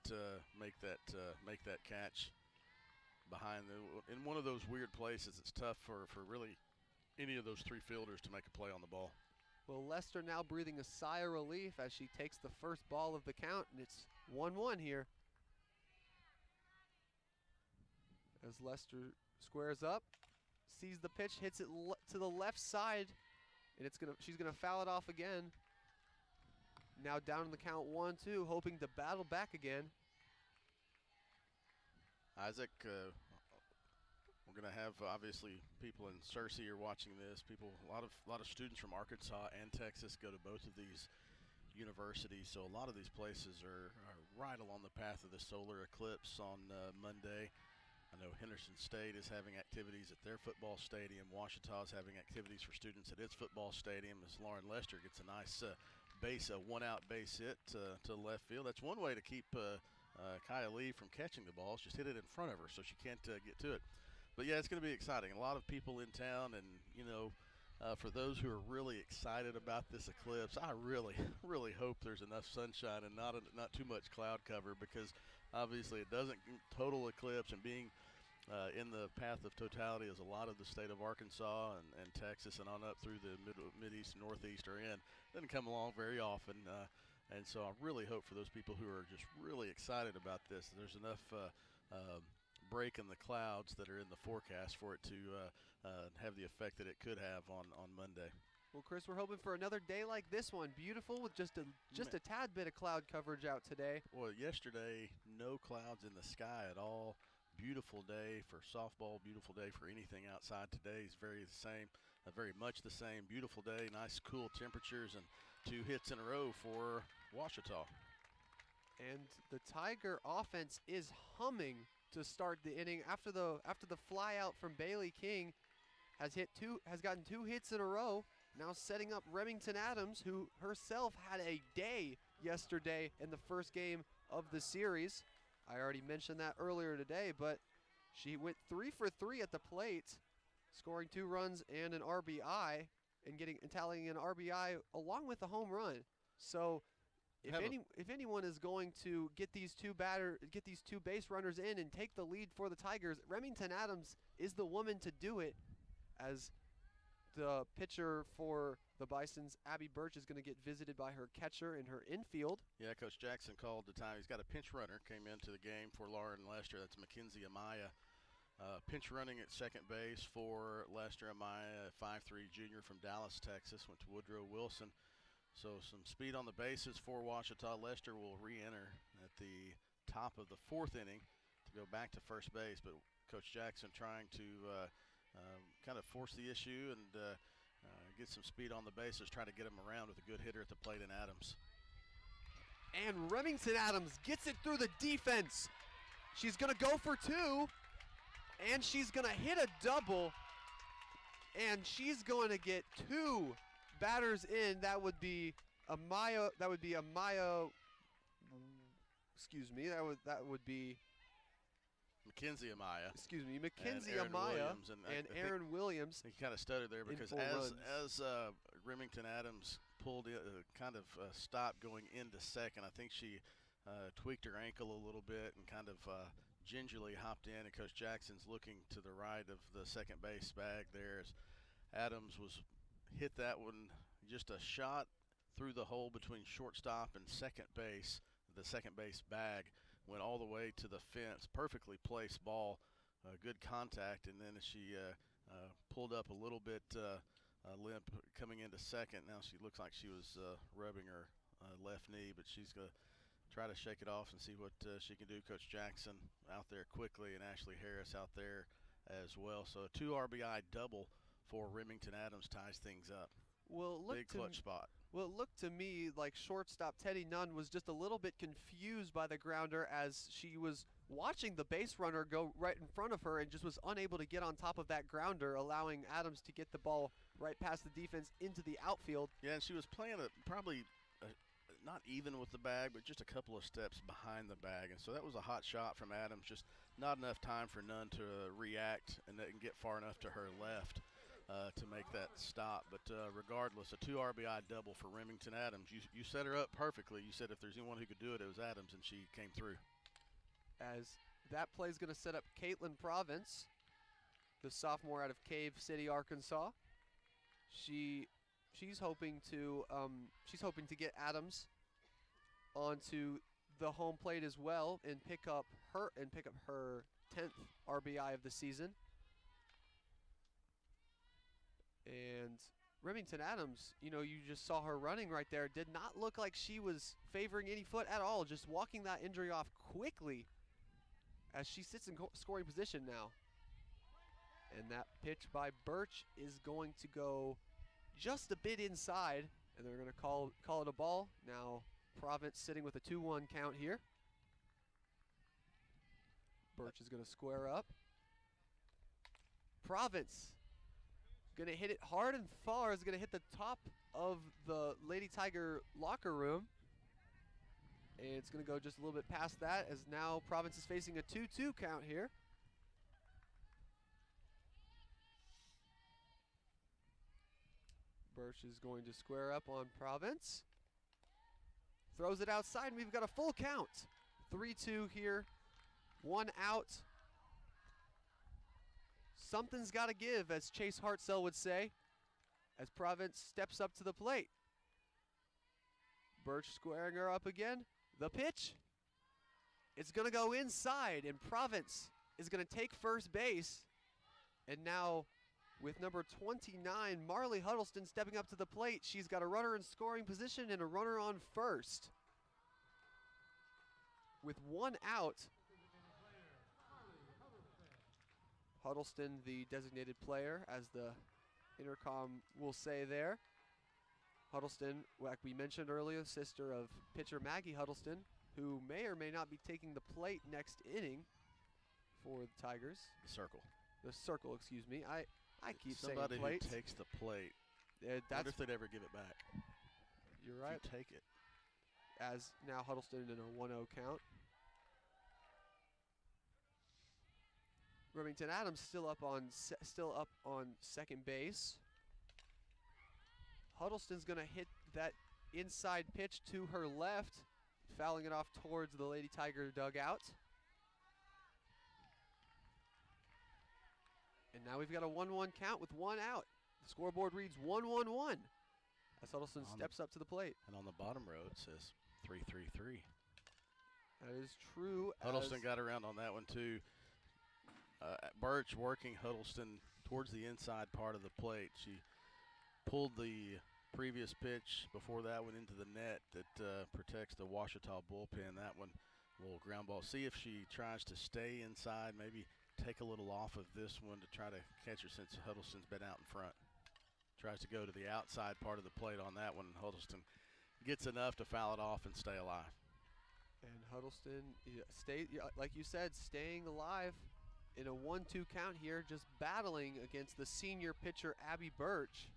make that catch behind in one of those weird places. It's tough for really any of those three fielders to make a play on the ball. Well, Lester now breathing a sigh of relief as she takes the first ball of the count, and it's 1-1 here. As Lester squares up, sees the pitch, hits it to the left side, and she's gonna foul it off again. Now down in the count 1-2, hoping to battle back again. Isaac, we're going to have obviously people in Searcy are watching this. A lot of students from Arkansas and Texas go to both of these universities, so a lot of these places are right along the path of the solar eclipse on Monday. I know Henderson State is having activities at their football stadium. Washita is having activities for students at its football stadium, as Lauren Lester gets a nice a one-out base hit to left field. That's one way to keep Kaya Lee from catching the ball. Just hit it in front of her so she can't get to it. But yeah, it's going to be exciting. A lot of people in town, and you know, for those who are really excited about this eclipse, I really, really hope there's enough sunshine and not too much cloud cover, because obviously it doesn't total eclipse, and being in the path of totality as a lot of the state of Arkansas and Texas and on up through the Mid-East and Northeast are in. Doesn't come along very often, and so I really hope for those people who are just really excited about this, there's enough break in the clouds that are in the forecast for it to have the effect that it could have on Monday. Well, Chris, we're hoping for another day like this one, beautiful with just a tad bit of cloud coverage out today. Well, yesterday, no clouds in the sky at all. Beautiful day for softball, beautiful day for anything outside. Today is very much the same. Beautiful day, nice cool temperatures, and 2 hits in a row for Washita. And the Tiger offense is humming to start the inning after the fly out from Bailey King has gotten 2 hits in a row. Now setting up Remington Adams, who herself had a day yesterday in the first game of the series. I already mentioned that earlier today, but she went 3 for 3 at the plate, scoring 2 runs and an RBI, and tallying an RBI along with a home run. So if anyone is going to get these two base runners in and take the lead for the Tigers, Remington Adams is the woman to do it, as the pitcher for the Bisons, Abby Birch, is going to get visited by her catcher in her infield. Yeah, Coach Jackson called the time. He's got a pinch runner, came into the game for Lauren Lester. That's Mackenzie Amaya. Pinch running at second base for Lester Amaya, 5'3" junior from Dallas, Texas, went to Woodrow Wilson. So some speed on the bases for Ouachita. Lester will re-enter at the top of the 4th inning to go back to first base, but Coach Jackson trying to kind of force the issue and get some speed on the bases, try to get him around with a good hitter at the plate in Adams. And Remington Adams gets it through the defense. She's going to go for 2, and she's going to hit a double, and she's going to get 2 batters in. That would be Amaya. Excuse me. That would be Mackenzie Amaya. Excuse me, Mackenzie Amaya and Aaron Williams. He kind of stuttered there because as Remington Adams pulled in, kind of stopped going into second, I think she tweaked her ankle a little bit and kind of gingerly hopped in, and Coach Jackson's looking to the right of the second base bag there as Adams was hit that one just a shot through the hole between shortstop and second base. The second base bag went all the way to the fence, perfectly placed ball, good contact, and then she pulled up a little bit limp coming into second. Now she looks like she was rubbing her left knee, but she's going to try to shake it off and see what she can do. Coach Jackson out there quickly, and Ashley Harris out there as well. So a 2 RBI double for Remington Adams ties things up. Big clutch spot. Well, it looked to me like shortstop Teddy Nunn was just a little bit confused by the grounder, as she was watching the base runner go right in front of her and just was unable to get on top of that grounder, allowing Adams to get the ball right past the defense into the outfield. Yeah, and she was playing probably not even with the bag, but just a couple of steps behind the bag. And so that was a hot shot from Adams, just not enough time for Nunn to react and get far enough to her left to make that stop. But regardless, a 2 RBI double for Remington Adams. You set her up perfectly. You said if there's anyone who could do it, it was Adams, and she came through. As that play is going to set up Caitlin Province, the sophomore out of Cave City, Arkansas. She's hoping to get Adams onto the home plate as well and pick up her 10th RBI of the season. And Remington Adams, you just saw her running right there. Did not look like she was favoring any foot at all, just walking that injury off quickly as she sits in scoring position now. And that pitch by Birch is going to go just a bit inside, and they're going to call it a ball. Now Province sitting with a 2-1 count here. Birch is going to square up. Province going to hit it hard and far. Is going to hit the top of the Lady Tiger locker room. And it's going to go just a little bit past that, as now Province is facing a 2-2 count here. Birch is going to square up on Province. Throws it outside, and we've got a full count. 3-2 here. 1 out. Something's got to give, as Chase Hartzell would say, as Province steps up to the plate. Birch squaring her up again. The pitch. It's going to go inside, and Province is going to take first base. And now, with number 29, Marley Huddleston stepping up to the plate, she's got a runner in scoring position and a runner on first. With 1 out, Huddleston, the designated player, as the intercom will say there. Huddleston, like we mentioned earlier, sister of pitcher Maggie Huddleston, who may or may not be taking the plate next inning. for the Tigers. The circle. The circle, excuse me. I keep Somebody saying plate. who takes the plate. I That's wonder if they'd ever give it back. You're right. If you take it. As now Huddleston in a 1-0 count. Remington Adams still up on second base. Huddleston's going to hit that inside pitch to her left, fouling it off towards the Lady Tiger dugout. And now we've got a 1-1 count with one out. The scoreboard reads 1-1-1 as Huddleston steps up to the plate. And on the bottom row it says 3-3-3. That is true. Huddleston got around on that one too. Birch working Huddleston towards the inside part of the plate. She pulled the previous pitch before that one into the net that protects the Ouachita bullpen. That one, little ground ball. See if she tries to stay inside, maybe take a little off of this one to try to catch her since Huddleston's been out in front. Tries to go to the outside part of the plate on that one, and Huddleston gets enough to foul it off and stay alive. And Huddleston, like you said, staying alive in a 1-2 count here, just battling against the senior pitcher Abby Birch.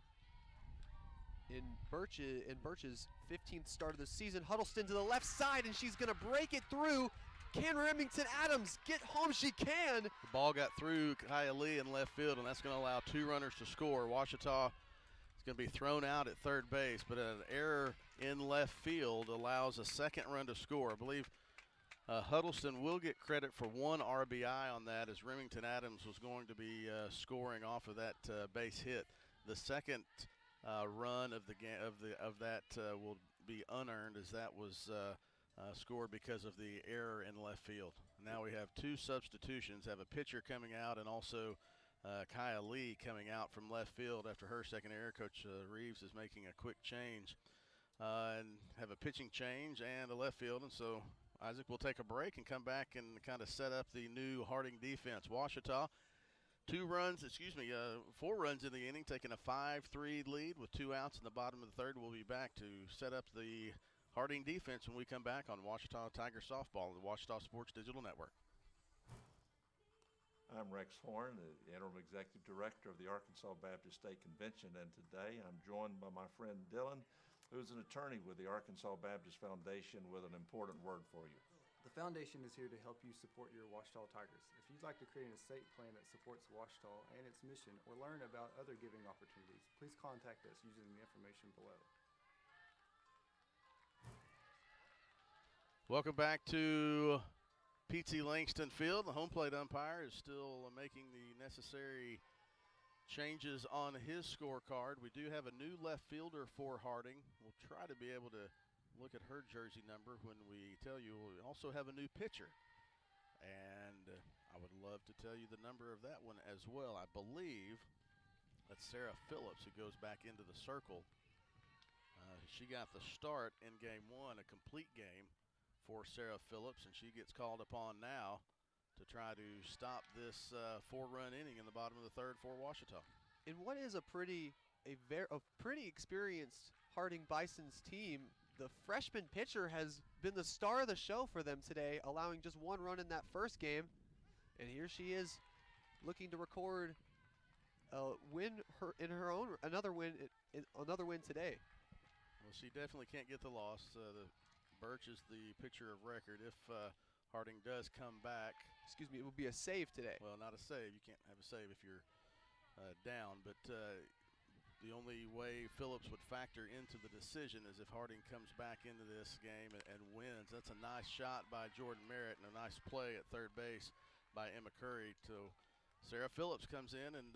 In Birch's 15th start of the season, Huddleston to the left side, and she's going to break it through. Can Remington Adams get home? She can. The ball got through Kaya Lee in left field, and that's going to allow 2 runners to score. Ouachita is going to be thrown out at third base, but an error in left field allows a second run to score. I believe Huddleston will get credit for 1 RBI on that, as Remington Adams was going to be scoring off of that base hit. The second run of that will be unearned, as that was scored because of the error in left field. Now we have 2 substitutions, have a pitcher coming out and also Kaya Lee coming out from left field after her second error. Coach Reeves is making a quick change and have a pitching change and a left field. And so Isaac will take a break and come back and kind of set up the new Harding defense. Ouachita 4 runs in the inning, taking a 5-3 lead with 2 outs in the bottom of the third. We'll be back to set up the Harding defense when we come back on Ouachita Tiger Softball, the Ouachita Sports Digital Network. I'm Rex Horn, the Interim Executive Director of the Arkansas Baptist State Convention, and today I'm joined by my friend Dylan, who's an attorney with the Arkansas Baptist Foundation, with an important word for you. The foundation is here to help you support your Ouachita Tigers. If you'd like to create an estate plan that supports Ouachita and its mission, or learn about other giving opportunities, please contact us using the information below. Welcome back to P.T. Langston Field. The home plate umpire is still making the necessary changes on his scorecard. We do have a new left fielder for Harding. We'll try to be able to look at her jersey number when we tell you. We also have a new pitcher, and I would love to tell you the number of that one as well. I believe that's Sarah Phillips, who goes back into the circle. She got the start in game 1, a complete game for Sarah Phillips, and she gets called upon now to try to stop this 4-run inning in the bottom of the third for Ouachita. In what is a pretty experienced Harding Bison's team, the freshman pitcher has been the star of the show for them today, allowing just 1 run in that first game. And here she is looking to record a win another win today. Well, she definitely can't get the loss. Birch is the pitcher of record. If Harding does come back. Excuse me, it will be a save today. Well, not a save. You can't have a save if you're down. But the only way Phillips would factor into the decision is if Harding comes back into this game and wins. That's a nice shot by Jordan Merritt and a nice play at third base by Emma Curry. So Sarah Phillips comes in and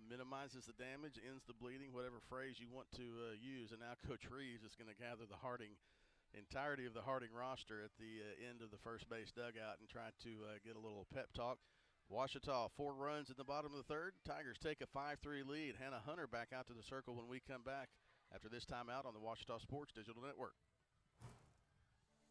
minimizes the damage, ends the bleeding, whatever phrase you want to use. And now Coach Reeves is going to gather the entirety of the Harding roster at the end of the first base dugout and try to get a little pep talk. Ouachita 4 runs in the bottom of the third. Tigers take a 5-3 lead. Hannah Hunter back out to the circle when we come back after this timeout on the Ouachita Sports Digital Network.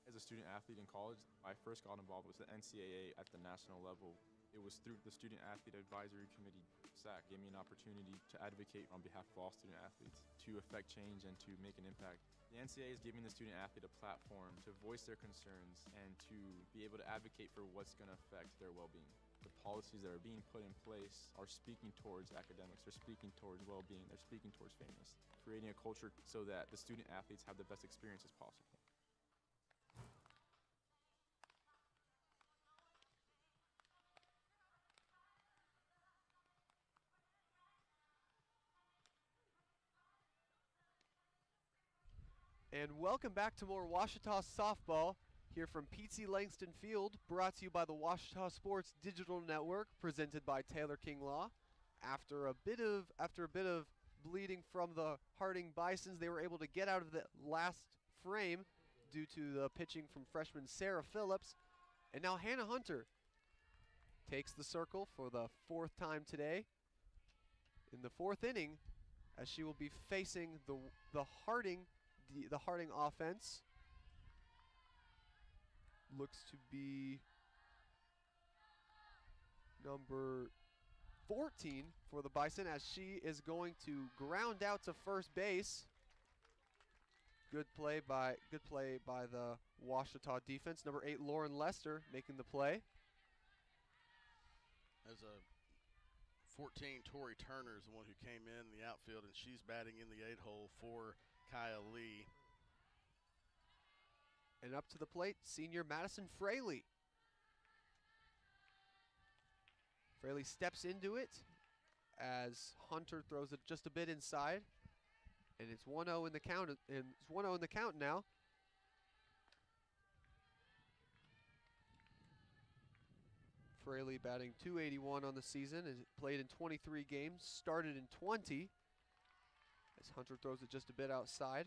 As a student athlete in college, I first got involved with the NCAA at the national level. It was through the Student Athlete Advisory Committee. SAC gave me an opportunity to advocate on behalf of all student athletes, to affect change and to make an impact. The NCAA is giving the student athlete a platform to voice their concerns and to be able to advocate for what's going to affect their well-being. the policies that are being put in place are speaking towards academics, they're speaking towards well-being, they're speaking towards fairness, creating a culture so that the student athletes have the best experiences possible. And welcome back to more Washita softball here from Pete Langston Field, brought to you by the Washita Sports Digital Network, presented by Taylor King Law. After a bit of bleeding from the Harding Bisons, they were able to get out of the last frame due to the pitching from freshman Sarah Phillips. And now Hannah Hunter takes the circle for the 4th time today in the 4th inning, as she will be facing the Harding offense. Looks to be number 14 for the Bison, as she is going to ground out to first base. Good play by the Washita defense. Number 8, Lauren Lester, making the play. As a 14, Tori Turner is the one who came in the outfield, and she's batting in the 8-hole for Kyle Lee. And up to the plate, senior Madison Fraley. Fraley steps into it as Hunter throws it just a bit inside. And it's 1-0 in the count. And it's 1-0 in the count now. Fraley batting .281 on the season, has played in 23 games, started in 20. As Hunter throws it just a bit outside.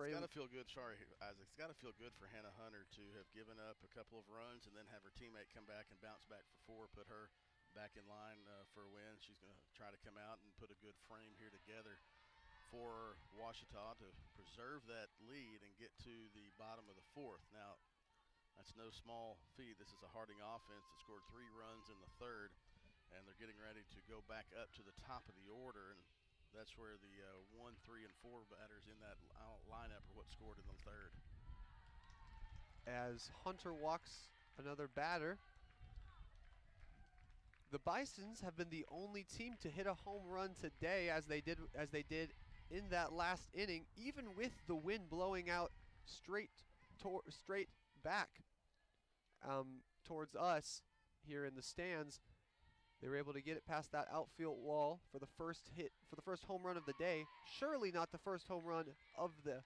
It's got to feel good, sorry, Isaac. It's got to feel good for Hannah Hunter to have given up a couple of runs and then have her teammate come back and bounce back for 4, put her back in line for a win. She's going to try to come out and put a good frame here together for Washita to preserve that lead and get to the bottom of the 4th. Now, that's no small feat. This is a Harding offense that scored 3 runs in the 3rd, and they're getting ready to go back up to the top of the order. And that's where the 1, 3, and 4 batters in that lineup are what scored in the 3rd. As Hunter walks another batter, the Bisons have been the only team to hit a home run today, as they did in that last inning, even with the wind blowing out straight back towards us here in the stands. They were able to get it past that outfield wall for the first home run of the day. Surely not the first home run of the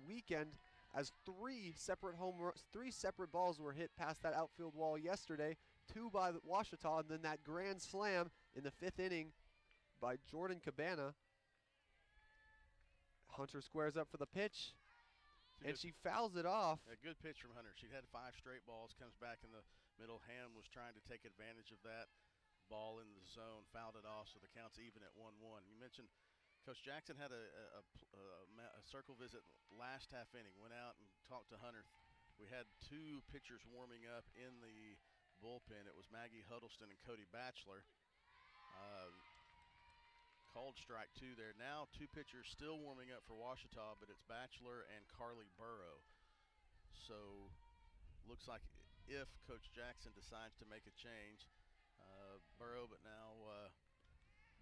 weekend, as 3 separate balls were hit past that outfield wall yesterday. 2 by the Washita, and then that grand slam in the 5th inning by Jordan Cabana. Hunter squares up for the pitch, and she fouls it off. A good pitch from Hunter. She had 5 straight balls, comes back in the middle. Ham was trying to take advantage of that ball in the zone, fouled it off, so the count's even at 1-1. You mentioned Coach Jackson had a circle visit last half inning, went out and talked to Hunter. We had 2 pitchers warming up in the bullpen. It was Maggie Huddleston and Cody Batchelor. Called strike 2 there. Now 2 pitchers still warming up for Washita, but it's Batchelor and Carly Burrow. So looks like if Coach Jackson decides to make a change, Burrow, but now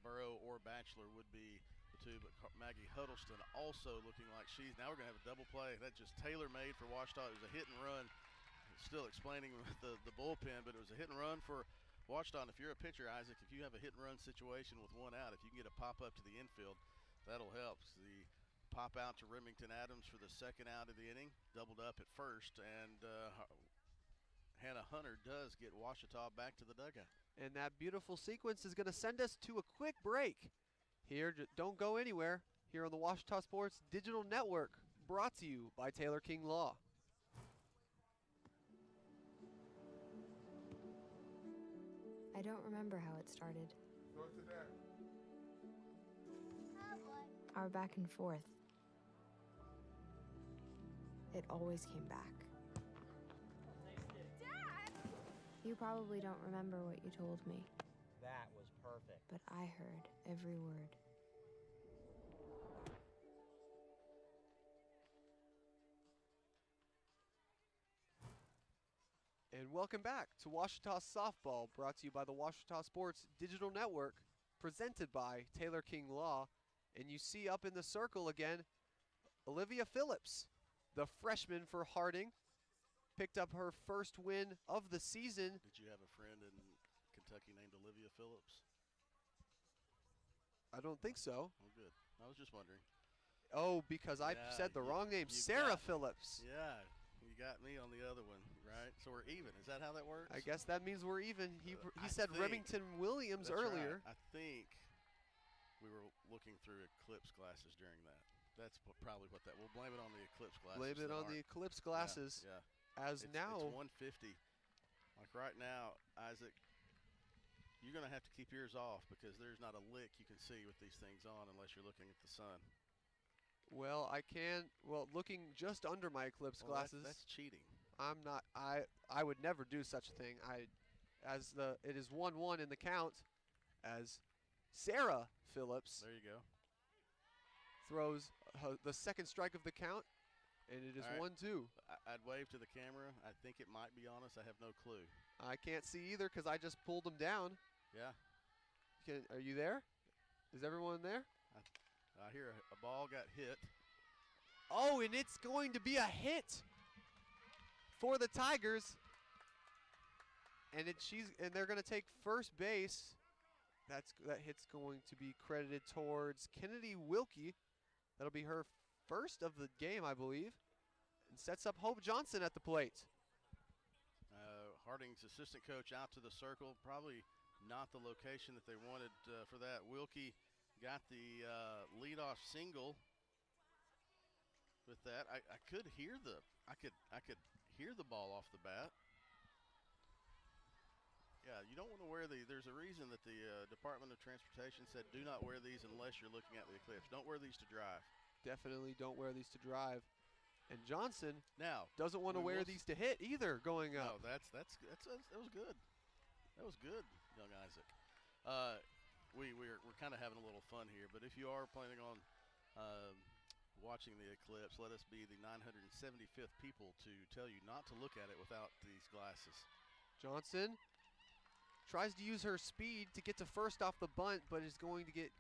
Burrow or Batchelor would be the 2, but Maggie Huddleston also looking like now we're going to have a double play. That just tailor-made for Washita. It was a hit and run. Still explaining the bullpen, but it was a hit and run for Washita. And if you're a pitcher, Isaac, if you have a hit and run situation with 1 out, if you can get a pop up to the infield, that'll help. The pop out to Remington Adams for the 2nd out of the inning, doubled up at first, and Hannah Hunter does get Washita back to the dugout. And that beautiful sequence is going to send us to a quick break. Here, don't go anywhere, here on the Washita Sports Digital Network, brought to you by Taylor King Law. I don't remember how it started. Our back and forth. It always came back. Dad! You probably don't remember what you told me. That was perfect. But I heard every word. And welcome back to Washita Softball, brought to you by the Washita Sports Digital Network, presented by Taylor King Law. And you see up in the circle again, Olivia Phillips, the freshman for Harding, picked up her first win of the season. Did you have a friend in Kentucky named Olivia Phillips? I don't think so. Oh, good. I was just wondering. Oh, because I said the wrong name, Sarah Phillips. Yeah, you got me on the other one, right? So we're even. Is that how that works? I guess that means we're even. He said Remington Williams earlier. Right. I think we were looking through eclipse glasses during that. That's probably what that. We'll blame it on the eclipse glasses. Blame it on the eclipse glasses. Yeah. As now, it's 150. Like right now, Isaac, you're going to have to keep yours off because there's not a lick you can see with these things on unless you're looking at the sun. Well, I can. Well, looking just under my eclipse glasses. That's cheating. I'm not. I would never do such a thing. It is 1-1 in the count, as Sarah Phillips. There you go. Throws the second strike of the count, and it is 1-2. I'd wave to the camera. I think it might be on us. I have no clue. I can't see either because I just pulled them down. Yeah. Are you there? Is everyone there? I hear a ball got hit. Oh, and it's going to be a hit for the Tigers. And they're going to take first base. That hit's going to be credited towards Kennedy Wilkie. That'll be her first of the game, I believe. And sets up Hope Johnson at the plate. Harding's assistant coach out to the circle. Probably not the location that they wanted for that. Wilkie got the leadoff single with that. I could hear the ball off the bat. Yeah, you don't want to wear there's a reason that the Department of Transportation said do not wear these unless you're looking at the eclipse. Don't wear these to drive. Definitely don't wear these to drive. And Johnson now doesn't want to wear these to hit either going up. No, that was good. That was good, young Isaac. We're kind of having a little fun here, but if you are planning on watching the eclipse, let us be the 975th people to tell you not to look at it without these glasses. Johnson tries to use her speed to get to first off the bunt, but is going to get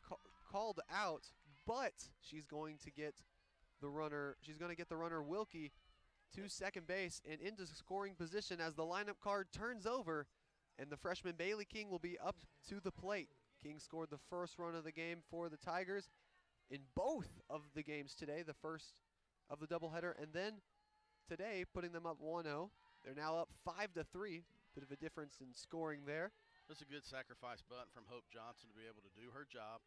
called out. But she's going to get the runner. She's going to get the runner Wilkie to second base and into scoring position as the lineup card turns over, and the freshman Bailey King will be up to the plate. King scored the first run of the game for the Tigers in both of the games today, the first of the doubleheader, and then today putting them up 1-0. They're now up 5-3. Bit of a difference in scoring there. That's a good sacrifice bunt from Hope Johnson to be able to do her job,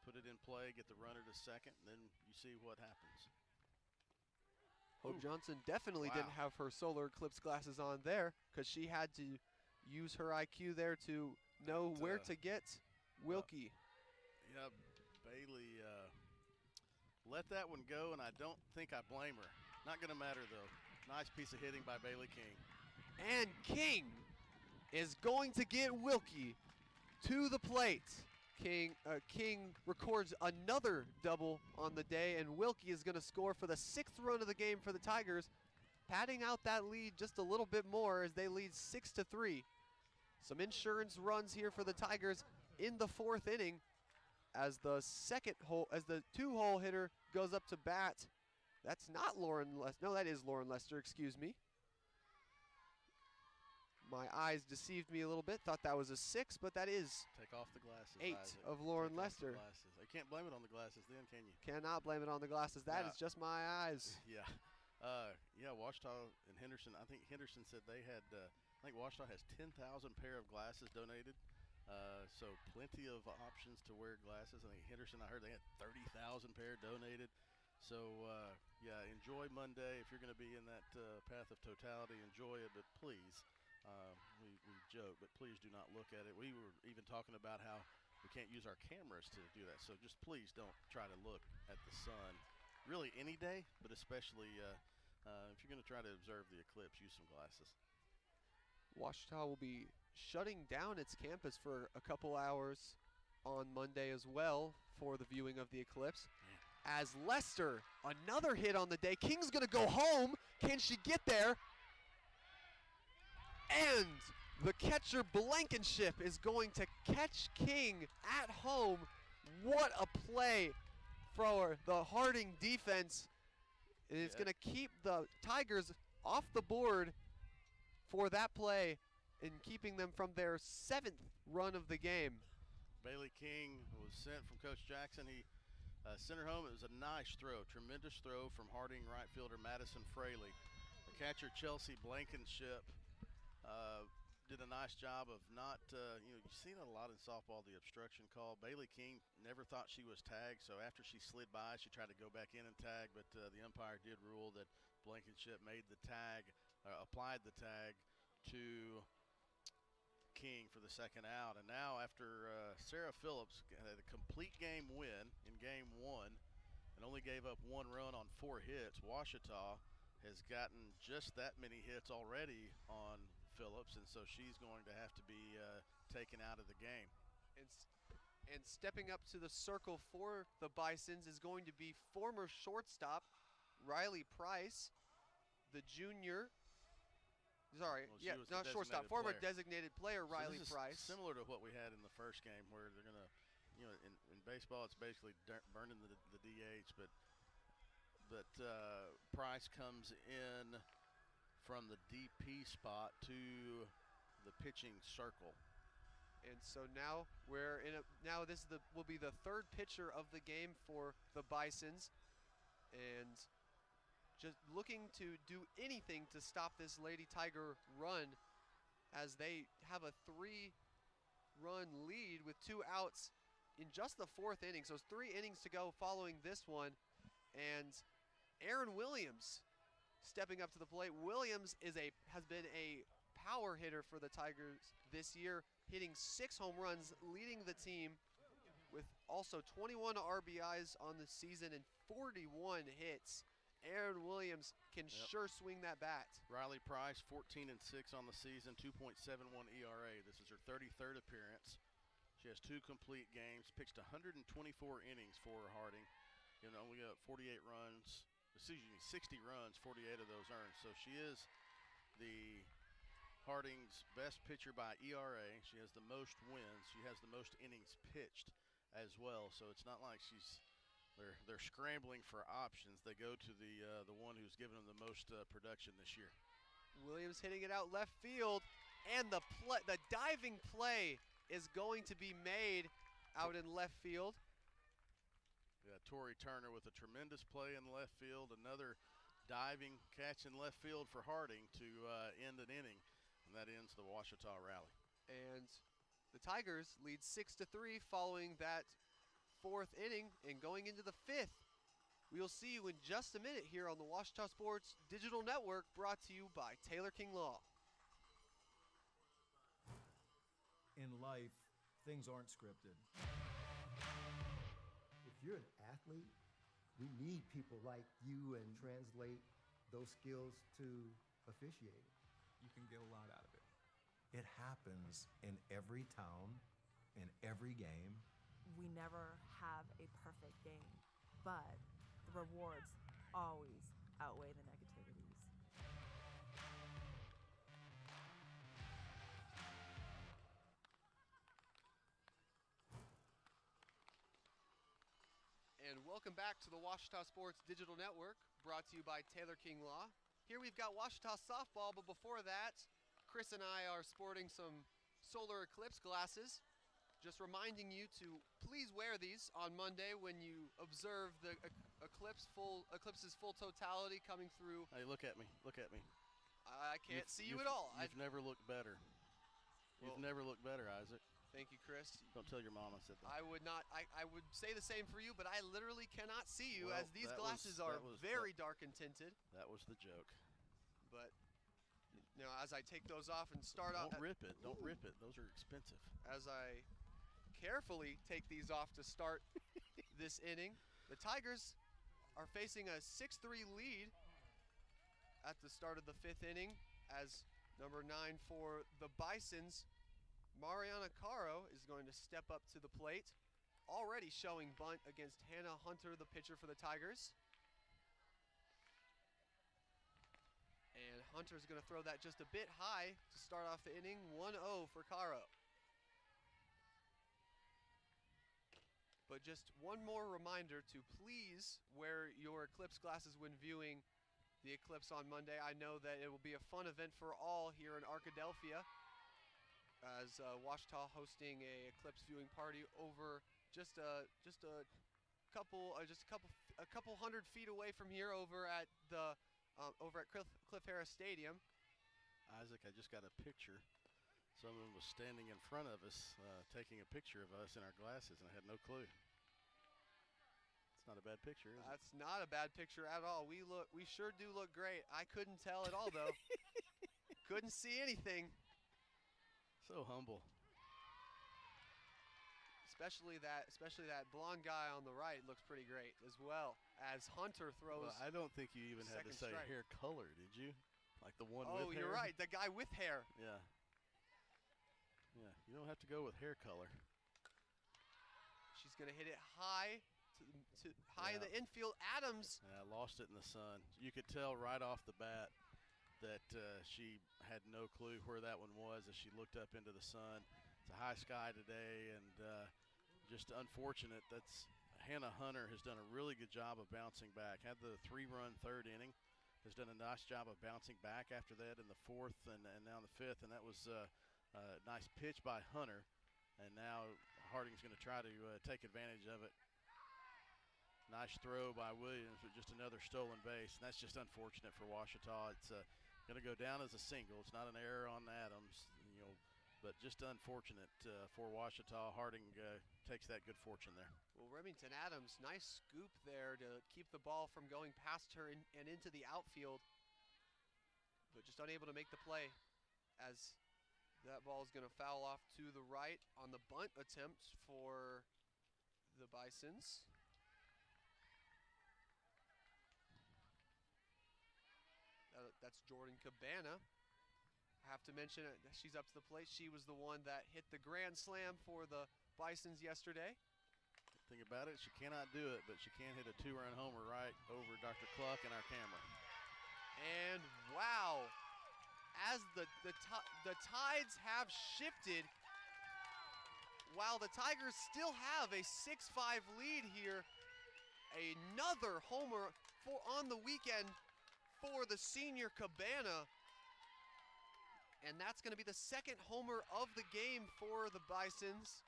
put it in play, get the runner to second, and then you see what happens. Hope Johnson definitely didn't have her solar eclipse glasses on there because she had to use her IQ there to know where to get Wilkie. Yeah, Bailey let that one go, and I don't think I blame her. Not going to matter, though. Nice piece of hitting by Bailey King. And King is going to get Wilkie to the plate. King records another double on the day, and Wilkie is going to score for the 6th run of the game for the Tigers, padding out that lead just a little bit more as they lead 6-3. Some insurance runs here for the Tigers in the 4th inning as the 2-hole hitter goes up to bat. That's not Lauren Lester. No, that is Lauren Lester, excuse me. My eyes deceived me a little bit. Thought that was a 6, but that is Take off the glasses, 8 Isaac. of Lauren Take Lester. Off the glasses. I can't blame it on the glasses then, can you? Cannot blame it on the glasses. That is just my eyes. Yeah. Washita and Henderson. I think Henderson said they had, I think Washita has 10,000 pair of glasses donated. So plenty of options to wear glasses. I think Henderson, I heard they had 30,000 pair donated. So, enjoy Monday. If you're going to be in that path of totality, enjoy it. But please, we joke, but please do not look at it. We were even talking about how we can't use our cameras to do that. So just please don't try to look at the sun really any day, but especially if you're going to try to observe the eclipse, use some glasses. Washita will be shutting down its campus for a couple hours on Monday as well for the viewing of the eclipse. As Lester, another hit on the day. King's going to go home. Can she get there? And the catcher Blankenship is going to catch King at home. What a play for the Harding defense. And it's going to keep the Tigers off the board for that play and keeping them from their 7th run of the game. Bailey King was sent from Coach Jackson. He sent her home. It was a nice throw, tremendous throw from Harding right fielder Madison Fraley. The catcher Chelsea Blankenship did a nice job of not, you've seen it a lot in softball, the obstruction call. Bailey King never thought she was tagged, so after she slid by, she tried to go back in and tag, but the umpire did rule that Blankenship made the tag, applied the tag to King for the second out. And now after Sarah Phillips had a complete game win in game 1 and only gave up 1 run on 4 hits, Ouachita has gotten just that many hits already on Phillips, and so she's going to have to be taken out of the game. And stepping up to the circle for the Bisons is going to be former shortstop Riley Price, the junior. Sorry, well, not shortstop, former designated player Riley Price. Similar to what we had in the first game, where they're going to, in baseball it's basically burning the DH, but Price comes in from the DP spot to the pitching circle. And so now this will be the 3rd pitcher of the game for the Bisons, and just looking to do anything to stop this Lady Tiger run, as they have a 3-run lead with 2 outs in just the 4th inning. So it's 3 innings to go following this one, and Aaron Williams stepping up to the plate. Williams has been a power hitter for the Tigers this year, hitting 6 home runs, leading the team with also 21 RBIs on the season and 41 hits. Aaron Williams can sure swing that bat. Riley Price, 14-6 on the season, 2.71 ERA. This is her 33rd appearance. She has 2 complete games, pitched 124 innings for Harding, only got 48 runs. 60 runs, 48 of those earned. So she is the Harding's best pitcher by ERA. She has the most wins. She has the most innings pitched as well. So it's not like they're scrambling for options. They go to the one who's given them the most production this year. Williams hitting it out left field, and the diving play is going to be made out in left field. Tori Turner with a tremendous play in left field, another diving catch in left field for Harding to end an inning, and that ends the Ouachita rally. And the Tigers lead 6-3 following that 4th inning, and going into the 5th. We'll see you in just a minute here on the Ouachita Sports Digital Network, brought to you by Taylor King Law. In life, things aren't scripted. If you're an athlete, we need people like you and translate those skills to officiating. You can get a lot out of it. It happens in every town, in every game. We never have a perfect game, but the rewards always outweigh the negativities. And welcome back to the Ouachita Sports Digital Network, brought to you by Taylor King Law. Here we've got Ouachita softball, but before that, Chris and I are sporting some solar eclipse glasses. Just reminding you to please wear these on Monday when you observe the eclipse's full totality coming through. Hey, look at me. Look at me. I can't see you at all. You've never looked better. You've never looked better, Isaac. Thank you, Chris. Don't tell your mom I said that. I would not. I would say the same for you, but I literally cannot see you, as these glasses are very dark and tinted. That was the joke. But as I take those off and start off. Don't rip it. Don't rip it. Those are expensive. As I carefully take these off to start this inning, the Tigers are facing a 6-3 lead at the start of the 5th inning, as number 9 for the Bisons, Mariana Caro, is going to step up to the plate, already showing bunt against Hannah Hunter, the pitcher for the Tigers. And Hunter's going to throw that just a bit high to start off the inning. 1-0 for Caro. But just one more reminder to please wear your Eclipse glasses when viewing the Eclipse on Monday. I know that it will be a fun event for all here in Arkadelphia, as Ouachita hosting a Eclipse viewing party over just a couple hundred feet away from here over at the Cliff Harris Stadium. Isaac, I just got a picture. Someone was standing in front of us, taking a picture of us in our glasses, and I had no clue. It's not a bad picture, is it? That's not a bad picture at all. We sure do look great. I couldn't tell at all, though. Couldn't see anything. So humble. Especially that blonde guy on the right looks pretty great as well. As Hunter throws. Well, I don't think you even had to say strike. hair color, did you? Like the one with hair? Oh, you're right. The guy with hair. Yeah. Yeah, you don't have to go with hair color. She's going to hit it high in the infield. Adams. Yeah, lost it in the sun. You could tell right off the bat that she had no clue where that one was as she looked up into the sun. It's a high sky today, and just unfortunate. Hannah Hunter has done a really good job of bouncing back. Had the 3-run third inning. Has done a nice job of bouncing back after that in the fourth and now in the fifth, and that was a nice pitch by Hunter, and now Harding's going to try to take advantage of it. Nice throw by Williams, but just another stolen base, and that's just unfortunate for Ouachita. It's going to go down as a single. It's not an error on Adams, but just unfortunate for Ouachita. Harding takes that good fortune there. Well, Remington Adams, nice scoop there to keep the ball from going past her and into the outfield, but just unable to make the play as that ball is going to foul off to the right on the bunt attempt for the Bisons. That's Jordan Cabana. I have to mention she's up to the plate. She was the one that hit the grand slam for the Bisons yesterday. Thing about it, she cannot do it, but she can hit a 2-run homer right over Dr. Cluck and our camera. And wow, as the tides have shifted, while the Tigers still have a 6-5 lead here, another homer on the weekend for the senior Cabana. And that's going to be the second homer of the game for the Bisons.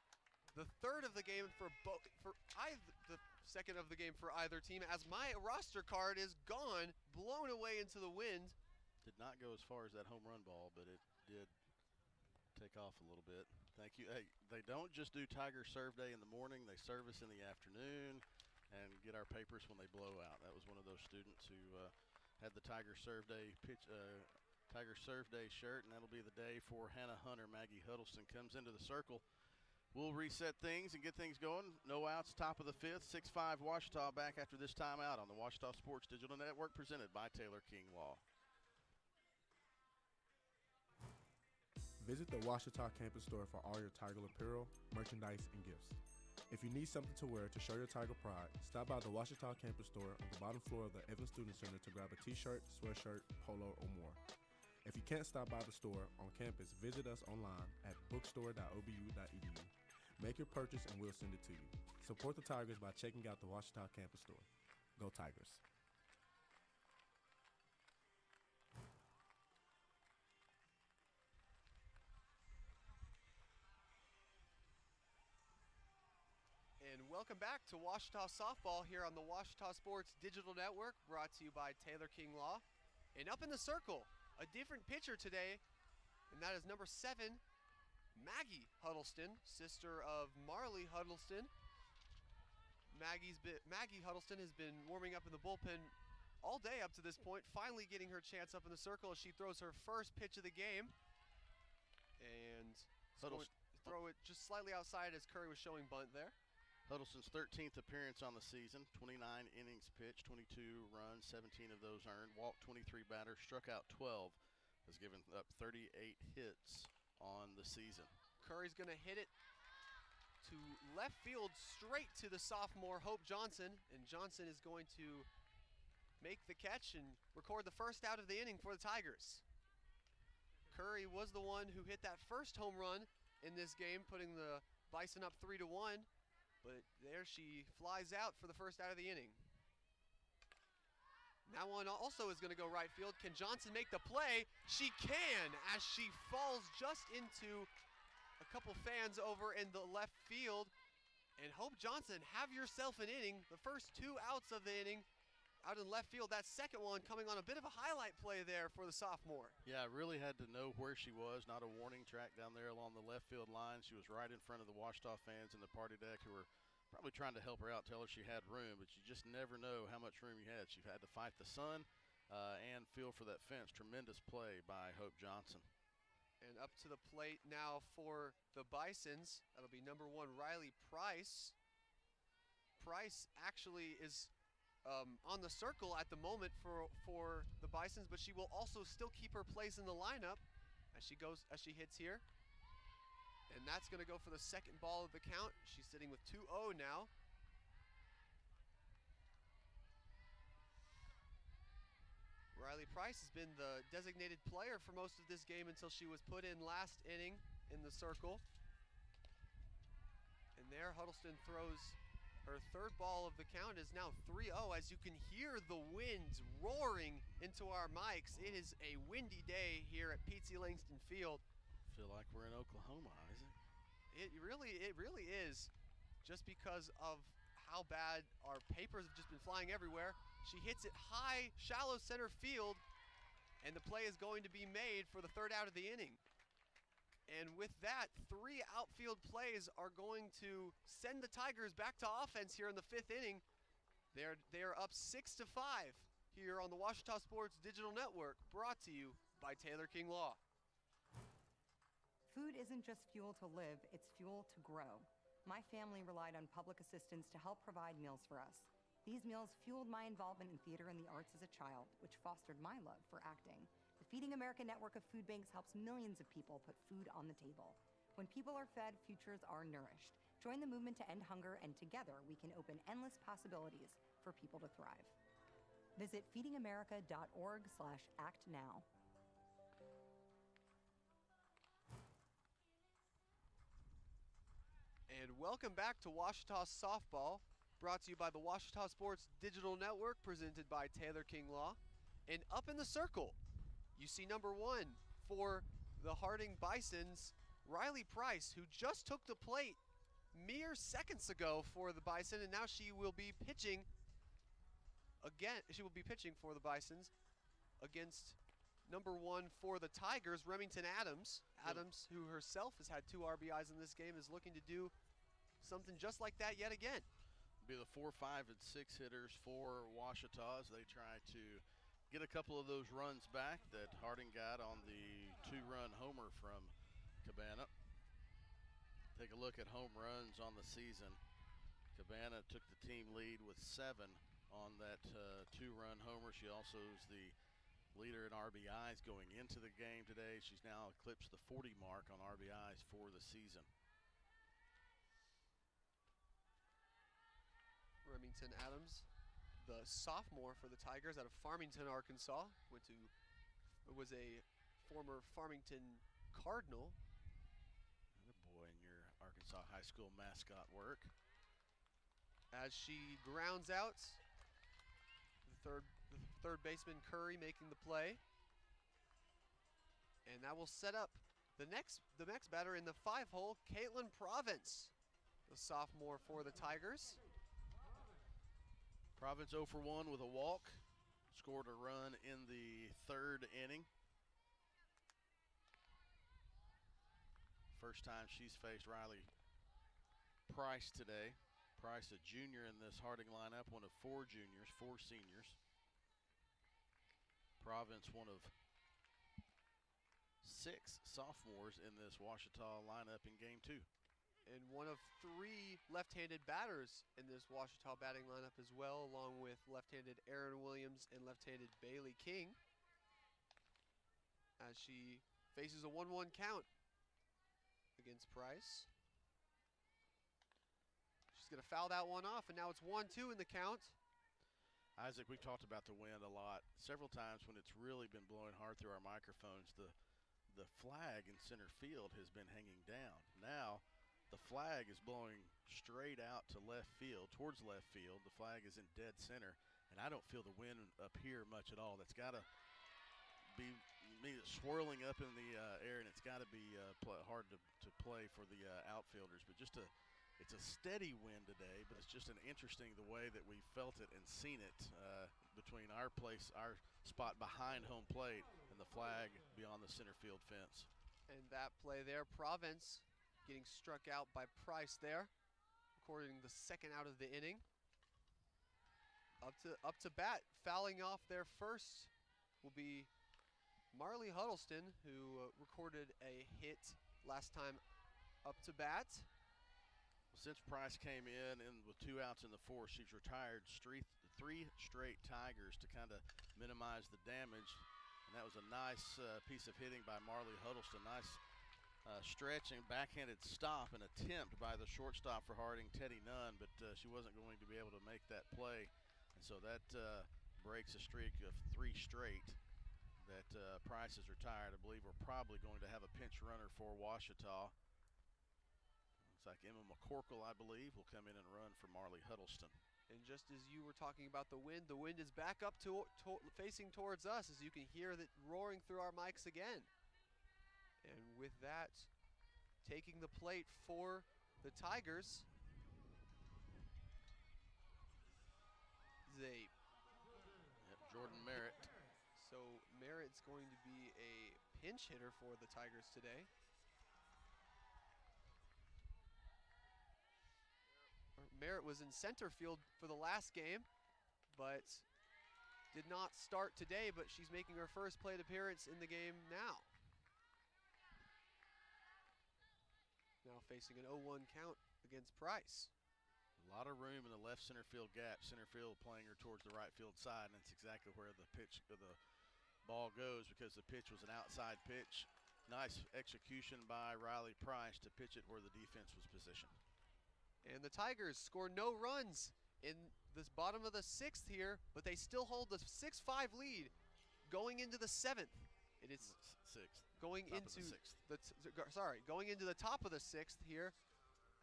The third of the game the second of the game for either team, as my roster card is gone, blown away into the wind. Did not go as far as that home run ball, but it did take off a little bit. Thank you. Hey, they don't just do Tiger Serve Day in the morning. They serve us in the afternoon and get our papers when they blow out. That was one of those students who had the Tiger Serve Day Tiger Serve Day shirt, and that'll be the day for Hannah Hunter. Maggie Huddleston comes into the circle. We'll reset things and get things going. No outs, top of the fifth. 6-5 Ouachita back after this timeout on the Ouachita Sports Digital Network, presented by Taylor King Law. Visit the Ouachita campus store for all your Tiger apparel, merchandise, and gifts. If you need something to wear to show your Tiger pride, stop by the Ouachita campus store on the bottom floor of the Evans Student Center to grab a t-shirt, sweatshirt, polo, or more. If you can't stop by the store on campus, visit us online at bookstore.obu.edu. Make your purchase and we'll send it to you. Support the Tigers by checking out the Ouachita campus store. Go Tigers. And welcome back to Ouachita Softball here on the Ouachita Sports Digital Network, brought to you by Taylor King Law. And up in the circle, a different pitcher today, and that is number 7, Maggie Huddleston, sister of Marley Huddleston. Maggie Huddleston has been warming up in the bullpen all day up to this point, finally getting her chance up in the circle as she throws her first pitch of the game. And throw it just slightly outside as Curry was showing bunt there. Huddleston's 13th appearance on the season, 29 innings pitched, 22 runs, 17 of those earned, walked 23 batters, struck out 12, has given up 38 hits on the season. Curry's going to hit it to left field straight to the sophomore Hope Johnson, and Johnson is going to make the catch and record the first out of the inning for the Tigers. Curry was the one who hit that first home run in this game, putting the Bison up 3-1, but there she flies out for the first out of the inning. That one also is going to go right field. Can Johnson make the play? She can, as she falls just into a couple fans over in the left field. And Hope Johnson, have yourself an inning. The first 2 outs of the inning out in left field. That second one coming on a bit of a highlight play there for the sophomore. Yeah, really had to know where she was. Not a warning track down there along the left field line. She was right in front of the Washita fans in the party deck who were probably trying to help her out, tell her she had room, but you just never know how much room you had. She had to fight the sun and feel for that fence. Tremendous play by Hope Johnson. And up to the plate now for the Bisons. That'll be number 1, Riley Price. Price actually is on the circle at the moment for the Bisons, but she will also still keep her place in the lineup as she hits here. And that's going to go for the second ball of the count. She's sitting with 2-0 now. Riley Price has been the designated player for most of this game until she was put in last inning in the circle. And there Huddleston throws her third ball of the count. Is now 3-0 as you can hear the winds roaring into our mics. It is a windy day here at Pete C. Langston Field. Feel like we're in Oklahoma, Isaac. It really is, just because of how bad our papers have just been flying everywhere. She hits it high, shallow center field, and the play is going to be made for the third out of the inning. And with that, 3 outfield plays are going to send the Tigers back to offense here in the 5th inning. They are up 6-5 here on the Washita Sports Digital Network, brought to you by Taylor King Law. Food isn't just fuel to live, it's fuel to grow. My family relied on public assistance to help provide meals for us. These meals fueled my involvement in theater and the arts as a child, which fostered my love for acting. The Feeding America network of food banks helps millions of people put food on the table. When people are fed, futures are nourished. Join the movement to end hunger, and together we can open endless possibilities for people to thrive. Visit feedingamerica.org/actnow. And welcome back to Washita Softball, brought to you by the Washita Sports Digital Network, presented by Taylor King Law. And up in the circle, you see number 1 for the Harding Bisons, Riley Price, who just took the plate mere seconds ago for the Bison, and now she will be pitching again. She will be pitching for the Bisons against number 1 for the Tigers, Remington Adams. Adams, who herself has had 2 RBIs in this game, is looking to do something just like that yet again. Be the 4, 5, and 6 hitters for Washita as they try to get a couple of those runs back that Harding got on the 2-run homer from Cabana. Take a look at home runs on the season. Cabana took the team lead with 7 on that 2-run homer. She also is the leader in RBIs going into the game today. She's now eclipsed the 40 mark on RBIs for the season. Remington Adams, the sophomore for the Tigers out of Farmington, Arkansas, was a former Farmington Cardinal. Another boy in your Arkansas high school mascot work. As she grounds out, the third baseman Curry making the play, and that will set up the next batter in the 5-hole, Caitlin Province, the sophomore for the Tigers. Province 0 for 1 with a walk. Scored a run in the 3rd inning. First time she's faced Riley Price today. Price, a junior in this Harding lineup, one of 4 juniors, 4 seniors. Province, one of 6 sophomores in this Washita lineup in game 2. And one of 3 left-handed batters in this Washita batting lineup as well, along with left-handed Aaron Williams and left-handed Bailey King, as she faces a 1-1 count against Price. She's going to foul that one off, and now it's 1-2 in the count. Isaac, we've talked about the wind a lot. Several times when it's really been blowing hard through our microphones, the flag in center field has been hanging down. Now the flag is blowing straight out to left field, towards left field. The flag is in dead center, and I don't feel the wind up here much at all. That's got to be swirling up in the air, and it's got to be hard to play for the outfielders. But it's a steady wind today, but it's just interesting the way that we felt it and seen it between our spot behind home plate and the flag beyond the center field fence. And that play there, Province getting struck out by Price there, recording the second out of the inning. Up to bat, fouling off their first will be Marley Huddleston, who recorded a hit last time up to bat. Since Price came in with 2 outs in the fourth, she's retired 3 straight Tigers to kind of minimize the damage. And that was a nice piece of hitting by Marley Huddleston. Nice stretching, backhanded stop and attempt by the shortstop for Harding, Teddy Nunn, but she wasn't going to be able to make that play. And so that breaks a streak of 3 straight that Price is retired. I believe we're probably going to have a pinch runner for Ouachita. Looks like Emma McCorkle, I believe, will come in and run for Marley Huddleston. And just as you were talking about the wind is back up facing towards us, as you can hear that roaring through our mics again. And with that, taking the plate for the Tigers is Jordan Merritt. So Merritt's going to be a pinch hitter for the Tigers today. Merritt was in center field for the last game, but did not start today, but she's making her first plate appearance in the game now. Now facing an 0-1 count against Price. A lot of room in the left center field gap. Center field playing her towards the right field side, and that's exactly where the ball goes, because the pitch was an outside pitch. Nice execution by Riley Price to pitch it where the defense was positioned. And the Tigers score no runs in this bottom of the 6th here, but they still hold the 6-5 lead going into the 7th. It is 6th. Going into the top of the 6th here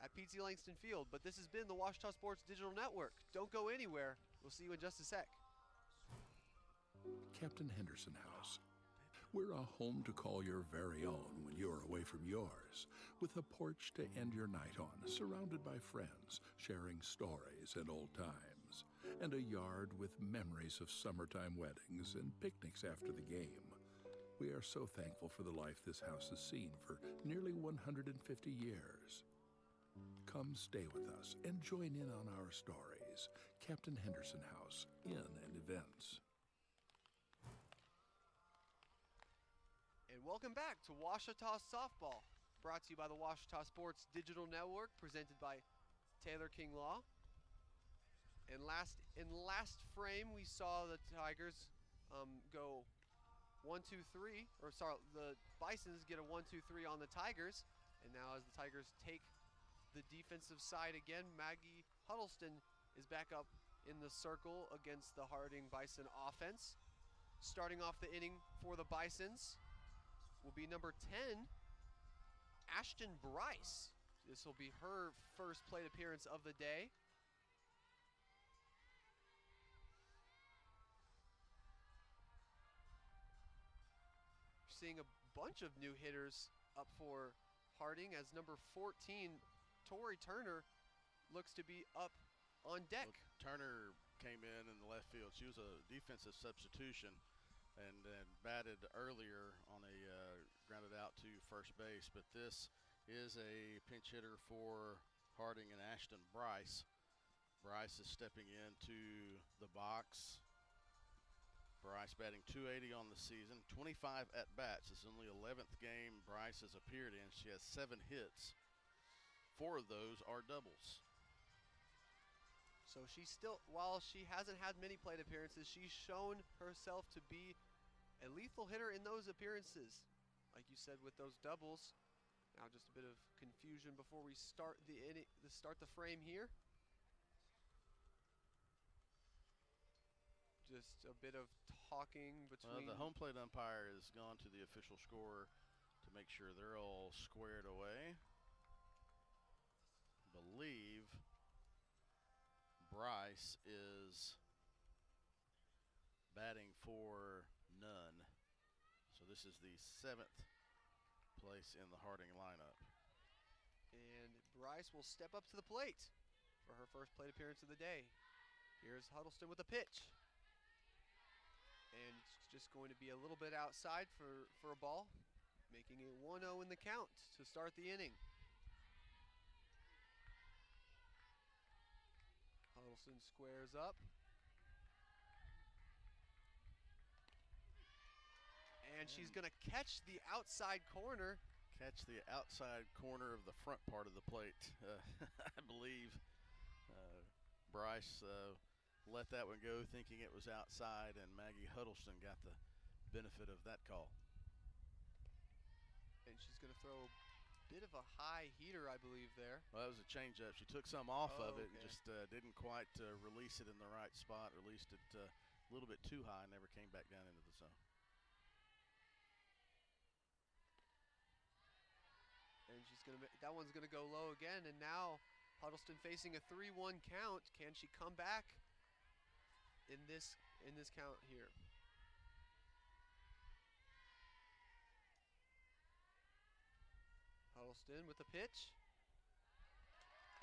at P.T. Langston Field. But this has been the Ouachita Sports Digital Network. Don't go anywhere. We'll see you in just a sec. Captain Henderson House. We're a home to call your very own when you're away from yours, with a porch to end your night on, surrounded by friends, sharing stories and old times, and a yard with memories of summertime weddings and picnics after the game. We are so thankful for the life this house has seen for nearly 150 years. Come stay with us and join in on our stories. Captain Henderson House, Inn and Events. And welcome back to Ouachita Softball, brought to you by the Ouachita Sports Digital Network, presented by Taylor King Law. And last frame, we saw the Tigers go 1-2-3, or sorry, the Bisons get a 1-2-3 on the Tigers. And now as the Tigers take the defensive side again, Maggie Huddleston is back up in the circle against the Harding Bison offense. Starting off the inning for the Bisons will be number 10, Ashton Bryce. This will be her first plate appearance of the day. Seeing a bunch of new hitters up for Harding, as number 14, Tori Turner, looks to be up on deck. Well, Turner came in the left field. She was a defensive substitution and batted earlier on a grounded out to first base. But this is a pinch hitter for Harding and Ashton Bryce. Bryce is stepping into the box. Bryce batting .280 on the season, 25 at-bats. This is only 11th game Bryce has appeared in. She has 7 hits. 4 of those are doubles. So she's still, while she hasn't had many plate appearances, she's shown herself to be a lethal hitter in those appearances. Like you said, with those doubles. Now just a bit of confusion before we start the frame here. just a bit of talking between. The home plate umpire has gone to the official scorer to make sure they're all squared away. Believe Bryce is batting for none. So this is the 7th place in the Harding lineup. And Bryce will step up to the plate for her first plate appearance of the day. Here's Huddleston with a pitch. And it's just going to be a little bit outside for a ball, making it 1-0 in the count to start the inning. Huddleston squares up. And she's going to catch the outside corner. Catch the outside corner of the front part of the plate. I believe Bryce let that one go thinking it was outside, and Maggie Huddleston got the benefit of that call. And she's going to throw a bit of a high heater, I believe, there. Well, that was a changeup. She took some off of it and okay. just didn't quite release it in the right spot. Released it a little bit too high, never came back down into the zone. And she's going to that one's going to go low again, and now Huddleston facing a 3-1 count. Can she come back in this count here? Huddleston with the pitch.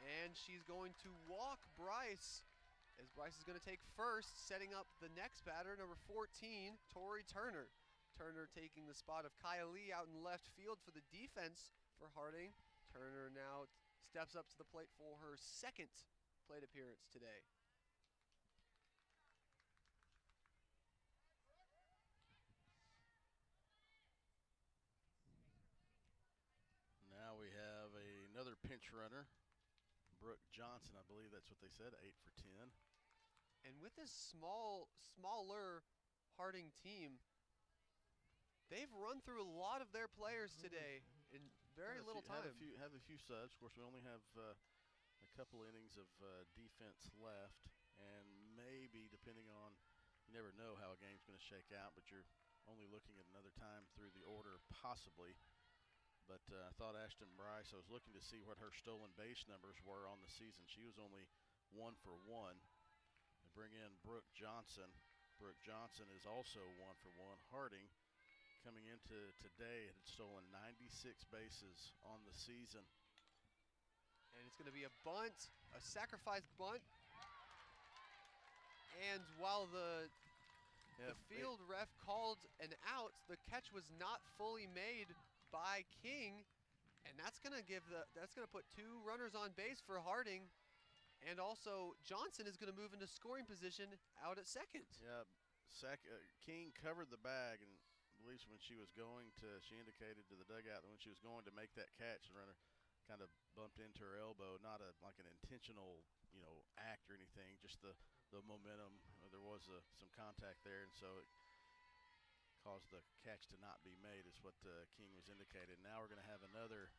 And she's going to walk Bryce, as Bryce is going to take first, setting up the next batter, number 14, Tori Turner. Turner taking the spot of Kaya Lee out in left field for the defense for Harding. Turner now steps up to the plate for her second plate appearance today. Now we have another pinch runner, Brooke Johnson. I believe that's what they said, 8 for 10. And with this smaller Harding team, they've run through a lot of their players today in very little time. Have a few subs. Of course, we only have a couple innings of defense left, and maybe depending on, you never know how a game's going to shake out, but you're only looking at another time through the order possibly. But I thought Ashton Bryce, I was looking to see what her stolen base numbers were on the season. She was only 1 for 1. They bring in Brooke Johnson. Brooke Johnson is also 1 for 1. Harding, coming into today, had stolen 96 bases on the season. And it's going to be a bunt, a sacrifice bunt. And while the field ref called an out, the catch was not fully made by King, and that's going to put 2 runners on base for Harding. And also Johnson is going to move into scoring position out at second. Yeah, King covered the bag, and I believe when she was going to, she indicated to the dugout that when she was going to make that catch, the runner kind of bumped into her elbow. Not like an intentional, act or anything, just the momentum. There was some contact there, and so it caused the catch to not be made, is what King was indicated. Now we're going to have another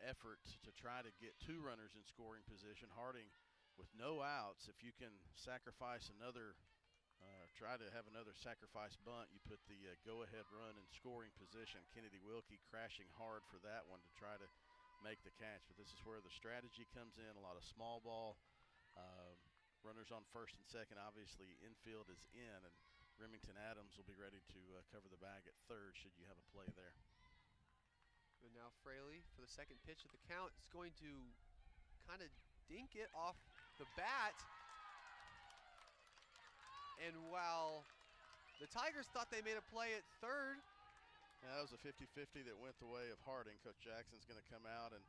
effort to try to get 2 runners in scoring position. Harding with no outs, if you can sacrifice another, try to have another sacrifice bunt, you put the go-ahead run in scoring position. Kennedy Wilkie crashing hard for that one to try to make the catch. But this is where the strategy comes in, a lot of small ball. Runners on first and second, obviously infield is in, and Remington Adams will be ready to cover the bag at third should you have a play there. And now Fraley for the second pitch of the count is going to kind of dink it off the bat. And while the Tigers thought they made a play at third. Yeah, that was a 50-50 that went the way of Harding. Coach Jackson's going to come out and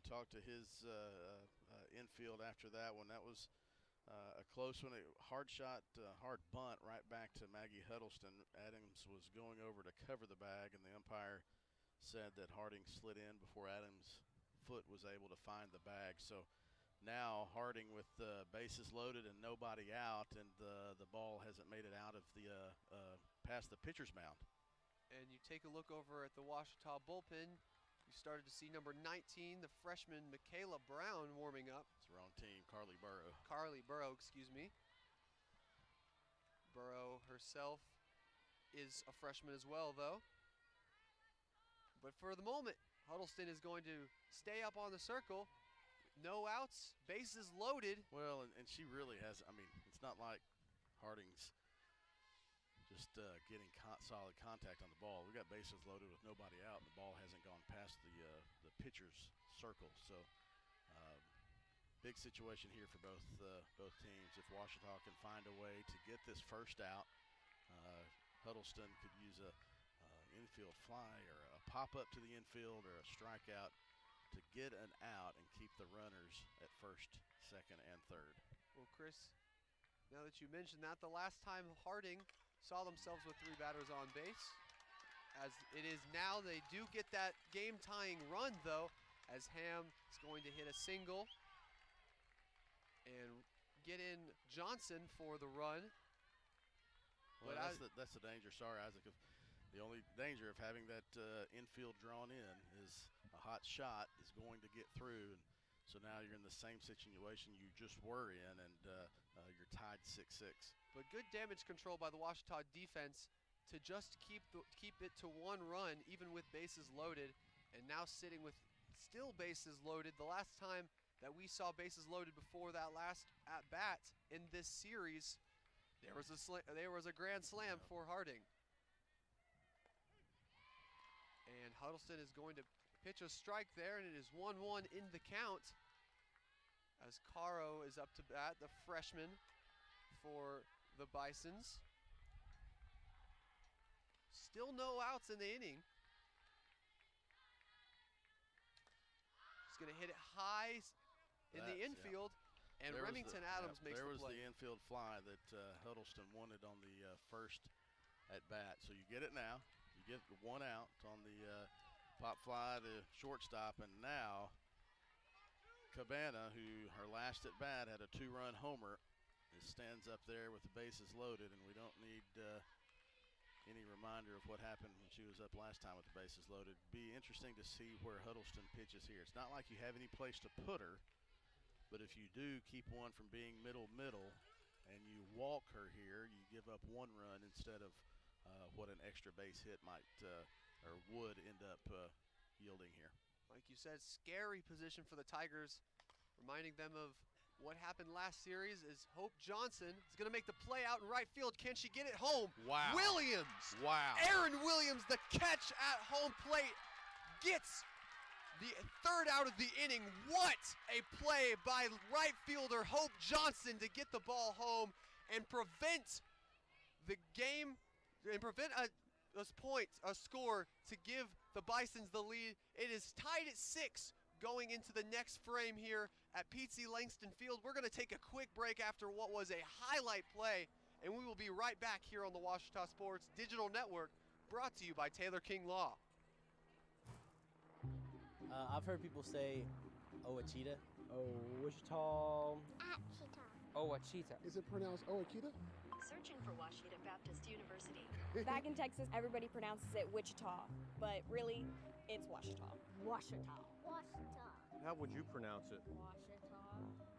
talk to his infield after that one. That was a close one, a hard shot, hard bunt right back to Maggie Huddleston. Adams was going over to cover the bag, and the umpire said that Harding slid in before Adams' foot was able to find the bag. So now Harding with the bases loaded and nobody out, and the ball hasn't made it out of the past the pitcher's mound. And you take a look over at the Ouachita bullpen. You started to see number 19, the freshman Michaela Brown, warming up. It's the wrong team, Carly Burrow. Carly Burrow, excuse me. Burrow herself is a freshman as well, though. But for the moment, Huddleston is going to stay up on the circle. No outs, bases loaded. Well, and she really has, I mean, it's not like Harding's just getting solid contact on the ball. We got bases loaded with nobody out, and the ball hasn't gone past the pitcher's circle. So big situation here for both teams. If Ouachita can find a way to get this first out, Huddleston could use a infield fly or a pop-up to the infield or a strikeout to get an out and keep the runners at first, second, and third. Well, Chris, now that you mentioned that, the last time Harding saw themselves with 3 batters on base, as it is now, they do get that game-tying run, though, as Ham is going to hit a single and get in Johnson for the run. Well, that's the danger. Sorry, Isaac. The only danger of having that infield drawn in is a hot shot is going to get through. And so now you're in the same situation you just were in, and you're tied 6-6. But good damage control by the Ouachita defense to just keep it to 1 run, even with bases loaded, and now sitting with still bases loaded. The last time that we saw bases loaded before that last at-bat in this series, there was a grand slam for Harding. And Huddleston is going to pitch a strike there, and it is 1-1 in the count as Caro is up to bat, the freshman for the Bisons. Still no outs in the inning. He's going to hit it high in the infield, and Remington Adams makes the play. There was the infield fly that Huddleston wanted on the first at-bat. So you get it now. You get 1 out on the pop fly to shortstop, and now Cabana, who her last at-bat had a 2-run homer, stands up there with the bases loaded, and we don't need any reminder of what happened when she was up last time with the bases loaded. Be interesting to see where Huddleston pitches here. It's not like you have any place to put her, but if you do keep one from being middle, and you walk her here, you give up 1 run instead of what an extra base hit might or would end up yielding here. Like you said, scary position for the Tigers, reminding them of what happened last series. Is Hope Johnson is going to make the play out in right field. Can she get it home? Wow. Williams. Wow. Aaron Williams, the catch at home plate, gets the 3rd out of the inning. What a play by right fielder Hope Johnson to get the ball home and prevent the game, and prevent a score to give the Bisons the lead. It is tied at 6 going into the next frame here at P.T. Langston Field. We're going to take a quick break after what was a highlight play, and we will be right back here on the Ouachita Sports Digital Network, brought to you by Taylor King Law. I've heard people say Ouachita. Ouachita. Achita. Ouachita. Is it pronounced Ouachita? Searching for Ouachita Baptist University. Back in Texas, everybody pronounces it Wichita, but really, it's Ouachita. Ouachita. Ouachita. How would you pronounce it? Ouachita.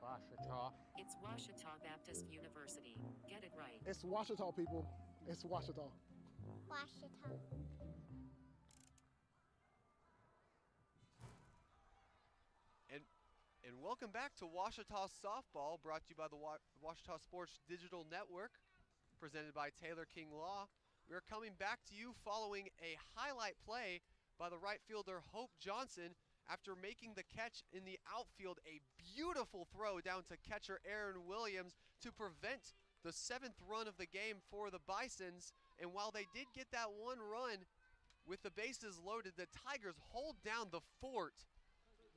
Ouachita. It's Ouachita Baptist University. Get it right. It's Ouachita, people. It's Ouachita. Ouachita. And welcome back to Ouachita Softball, brought to you by the Ouachita Sports Digital Network, presented by Taylor King Law. We're coming back to you following a highlight play by the right fielder Hope Johnson after making the catch in the outfield. A beautiful throw down to catcher Aaron Williams to prevent the 7th run of the game for the Bisons. And while they did get that 1 run with the bases loaded, the Tigers hold down the fort.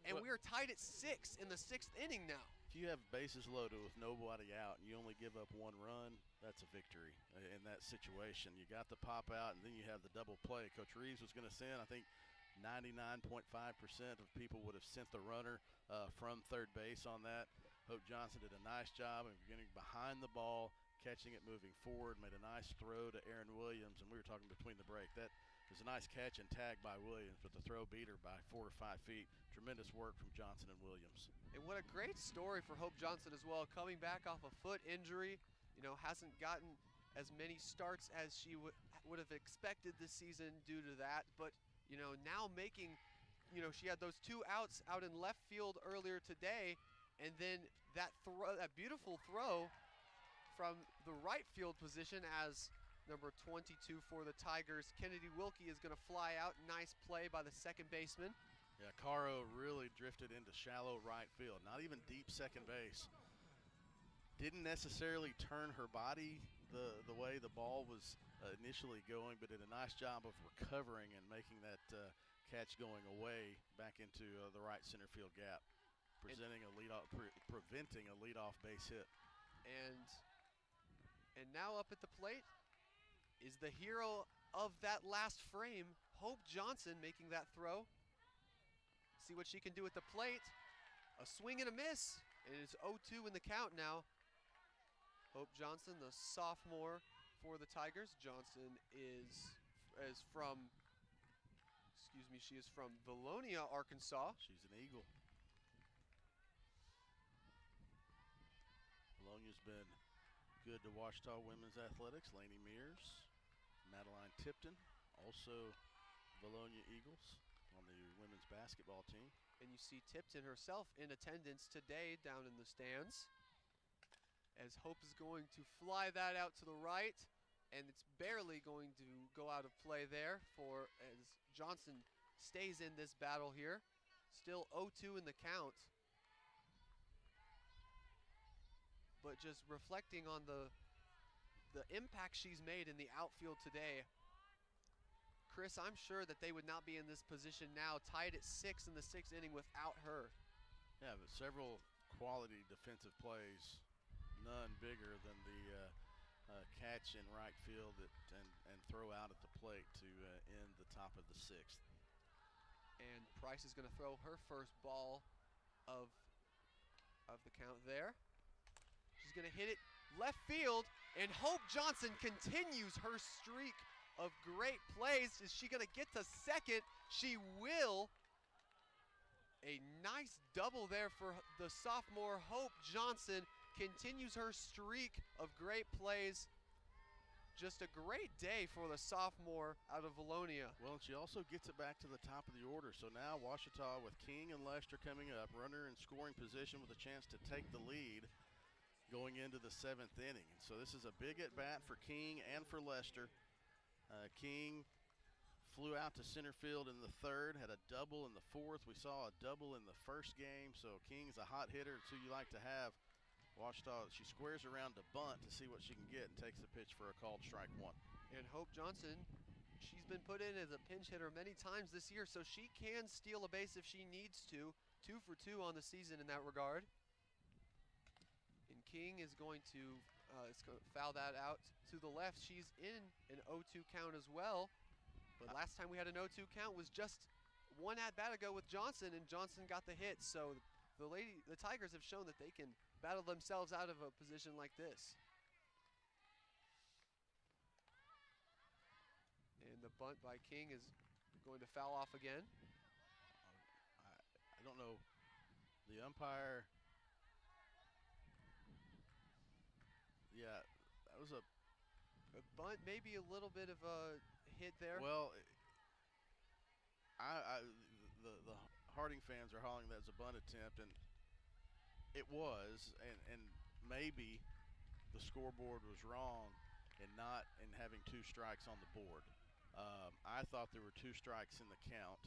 And we are tied at 6 in the 6th inning now. If you have bases loaded with nobody out and you only give up 1 run, that's a victory in that situation. You got the pop out, and then you have the double play. Coach Reeves was going to send, I think, 99.5% of people would have sent the runner from third base on that. Hope Johnson did a nice job of getting behind the ball, catching it, moving forward, made a nice throw to Aaron Williams, and we were talking between the break. That was a nice catch and tag by Williams, but the throw beat her by 4 or 5 feet. Tremendous work from Johnson and Williams. And what a great story for Hope Johnson as well, coming back off a foot injury. You know, hasn't gotten as many starts as she would have expected this season due to that. But, you know, now making, you know, she had those 2 outs out in left field earlier today, and then that throw, that beautiful throw from the right field position as number 22 for the Tigers, Kennedy Wilkie, is going to fly out. Nice play by the second baseman. Yeah, Caro really drifted into shallow right field, not even deep second base. Didn't necessarily turn her body the way the ball was initially going, but did a nice job of recovering and making that catch going away back into the right center field gap, preventing a leadoff base hit. And now up at the plate is the hero of that last frame, Hope Johnson, making that throw. See what she can do at the plate. A swing and a miss, and it's 0-2 in the count now. Hope Johnson, the sophomore for the Tigers. Johnson is from, excuse me, she is from Valonia, Arkansas. She's an Eagle. Valonia's been good to Ouachita women's athletics. Lainey Mears, Madeline Tipton, also Valonia Eagles on the women's basketball team. And you see Tipton herself in attendance today down in the stands, as Hope is going to fly that out to the right, and it's barely going to go out of play there as Johnson stays in this battle here. Still 0-2 in the count. But just reflecting on the impact she's made in the outfield today, Chris, I'm sure that they would not be in this position now, tied at 6 in the 6th inning without her. Yeah, but several quality defensive plays, none bigger than the catch in right field and throw out at the plate to end the top of the 6th. And Price is going to throw her first ball of the count there. She's going to hit it left field, and Hope Johnson continues her streak of great plays. Is she going to get to second? She will. A nice double there for the sophomore. Hope Johnson continues her streak of great plays. Just a great day for the sophomore out of Valonia. Well, and she also gets it back to the top of the order. So now Ouachita with King and Lester coming up, runner in scoring position with a chance to take the lead going into the 7th inning. And so this is a big at-bat for King and for Lester. King flew out to center field in the 3rd, had a double in the 4th. We saw a double in the 1st game, so King's a hot hitter. It's who you like to have. Ouachita, she squares around to bunt to see what she can get and takes the pitch for a called strike 1. And Hope Johnson, she's been put in as a pinch hitter many times this year, so she can steal a base if she needs to. 2 for 2 on the season in that regard. And King is going to foul that out to the left. She's in an 0-2 count as well. But last time we had an 0-2 count was just one at-bat ago with Johnson, and Johnson got the hit. So the Tigers have shown that they can battle themselves out of a position like this. And the bunt by King is going to foul off again. I don't know. The umpire, yeah, that was a bunt, maybe a little bit of a hit there. Well, the Harding fans are hollering that it's a bunt attempt, and it was, and maybe the scoreboard was wrong in having 2 strikes on the board. I thought there were 2 strikes in the count,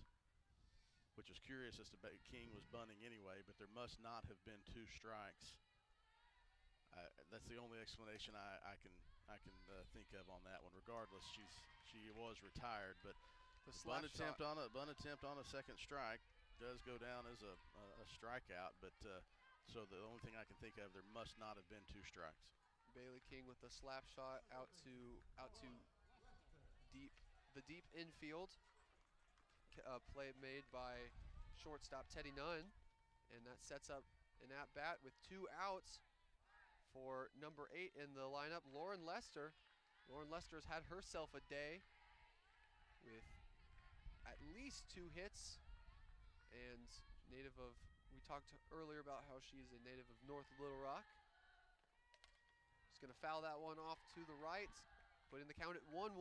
which is curious as to King was bunting anyway, but there must not have been 2 strikes. That's the only explanation I can think of on that one. Regardless, she was retired, but the bunt attempt on a second strike does go down as a strikeout. But so the only thing I can think of, there must not have been 2 strikes. Bailey King with the slap shot out to the deep infield. Play made by shortstop Teddy Nunn, and that sets up an at-bat with 2 outs for number 8 in the lineup, Lauren Lester. Lauren Lester's had herself a day with at least 2 hits, and we talked earlier about how she's a native of North Little Rock. He's going to foul that one off to the right, putting the count at 1-1.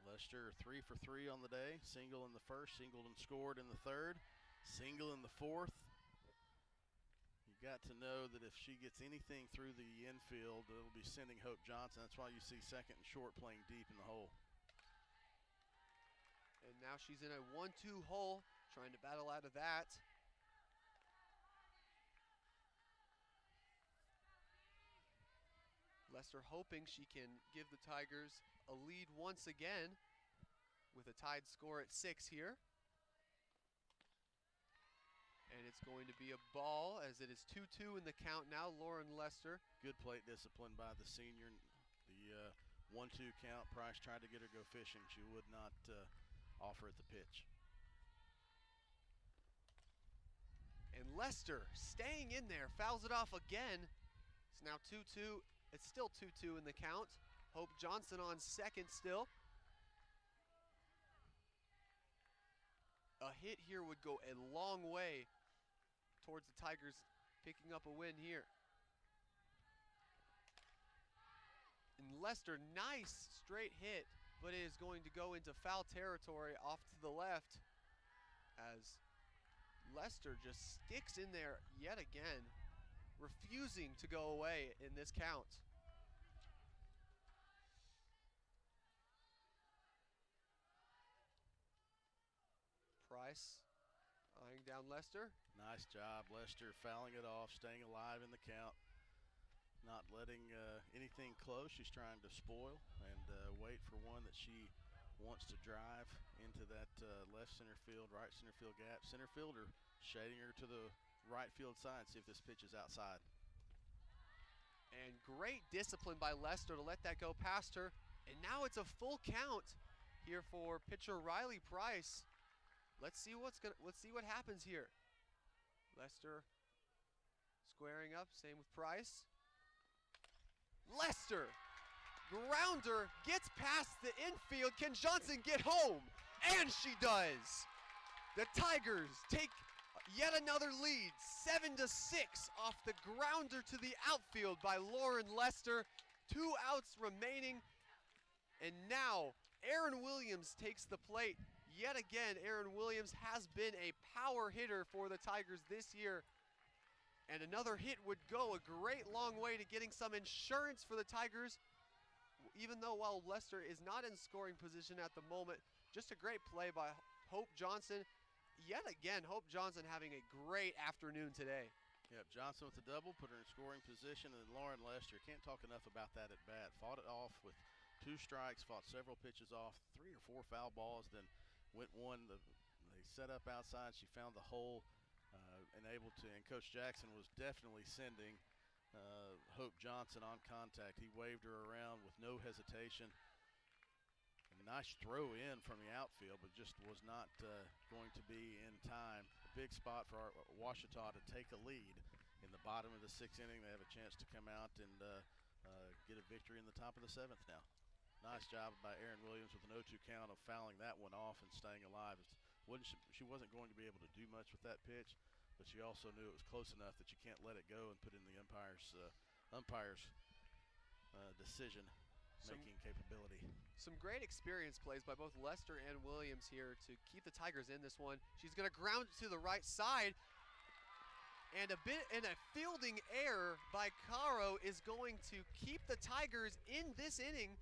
Lester 3 for 3 on the day. Single in the first, singled and scored in the third, single in the fourth. You got to know that if she gets anything through the infield, it'll be sending Hope Johnson. That's why you see second and short playing deep in the hole. And now she's in a 1-2 hole, trying to battle out of that. Lester hoping she can give the Tigers a lead once again with a tied score at 6 here. And it's going to be a ball as it is 2-2 in the count now. Lauren Lester. Good plate discipline by the senior. The 1-2 count. Price tried to get her go fishing. She would not offer at the pitch. And Lester staying in there, fouls it off again. It's now 2-2. It's still 2-2 in the count. Hope Johnson on second still. A hit here would go a long way towards the Tigers picking up a win here. And Lester, nice straight hit, but it is going to go into foul territory off to the left as Lester just sticks in there yet again, refusing to go away in this count. Price eyeing down Lester. Nice job, Lester, fouling it off, staying alive in the count, not letting anything close. She's trying to spoil and wait for one that she wants to drive into that left center field, right center field gap. Center fielder shading her to the right field side, see if this pitch is outside. And great discipline by Lester to let that go past her. And now it's a full count here for pitcher Riley Price. Let's see what happens here. Lester squaring up, same with Price. Lester, grounder, gets past the infield. Can Johnson get home? And she does. The Tigers take yet another lead, 7-6 off the grounder to the outfield by Lauren Lester. 2 outs remaining. And now Aaron Williams takes the plate. Yet again, Aaron Williams has been a power hitter for the Tigers this year. And another hit would go a great long way to getting some insurance for the Tigers. Even though while Lester is not in scoring position at the moment, just a great play by Hope Johnson. Yet again, Hope Johnson having a great afternoon today. Yep, Johnson with the double, put her in scoring position, and then Lauren Lester, can't talk enough about that at bat. Fought it off with 2 strikes, fought several pitches off, 3 or 4 foul balls, then went one. They set up outside. She found the hole and able to. And Coach Jackson was definitely sending Hope Johnson on contact. He waved her around with no hesitation. A nice throw in from the outfield, but just was not going to be in time. A big spot for Ouachita to take a lead in the bottom of the 6th inning. They have a chance to come out and get a victory in the top of the 7th now. Nice job by Aaron Williams with an 0-2 count of fouling that one off and staying alive. She wasn't going to be able to do much with that pitch, but she also knew it was close enough that you can't let it go and put in the umpire's decision-making capability. Some great experience plays by both Lester and Williams here to keep the Tigers in this one. She's going to ground it to the right side. And a fielding error by Caro is going to keep the Tigers in this inning.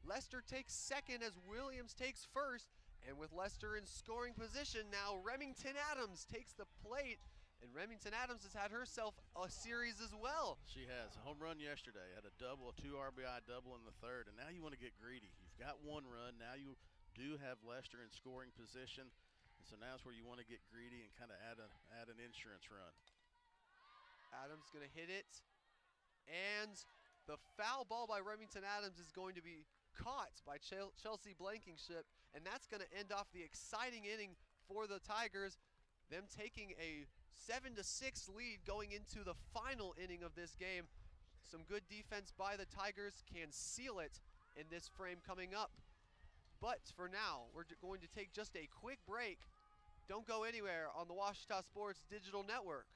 Lester takes second as Williams takes first. And with Lester in scoring position now, Remington Adams takes the plate. And Remington Adams has had herself a series as well. She has. A home run yesterday. Had a double, a 2 RBI double in the third. And now you want to get greedy. You've got 1 run. Now you do have Lester in scoring position. And so now is where you want to get greedy and kind of add an insurance run. Adams going to hit it. And the foul ball by Remington Adams is going to be caught by Chelsea Blankenship, and that's going to end off the exciting inning for the Tigers, them taking a 7-6 lead going into the final inning of this game. Some good defense by the Tigers can seal it in this frame coming up. But for now, we're going to take just a quick break. Don't go anywhere on the Ouachita Sports Digital Network,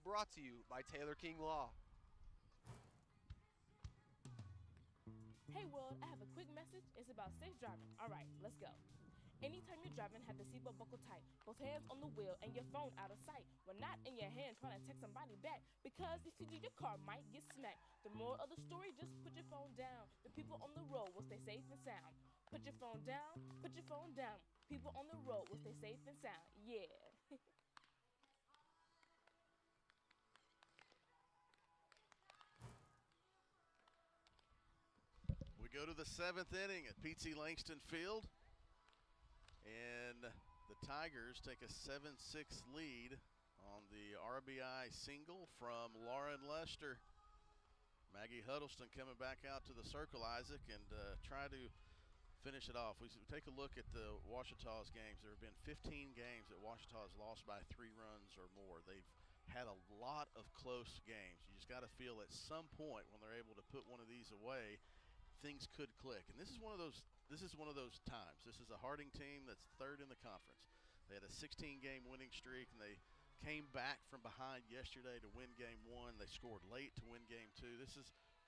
brought to you by Taylor King Law. Hey world, I have a quick message. It's about safe driving. All right, let's go. Anytime you're driving, have the seatbelt buckle tight. Both hands on the wheel and your phone out of sight. When not in your hand trying to text somebody back. Because if you do, your car might get smacked. The moral of the story, just put your phone down. The people on the road will stay safe and sound. Put your phone down, put your phone down. People on the road will stay safe and sound. Yeah. We go to the 7th inning at P.T. Langston Field, and the Tigers take a 7-6 lead on the RBI single from Lauren Lester. Maggie Huddleston coming back out to the circle, Isaac, and try to finish it off. We take a look at the Ouachita's games. There have been 15 games that Ouachita has lost by 3 runs or more. They've had a lot of close games. You just got to feel at some point when they're able to put one of these away, things could click. And this is one of those times. This is a Harding team that's 3rd in the conference. They had a 16-game winning streak, and they came back from behind yesterday to win game 1. They scored late to win game 2. This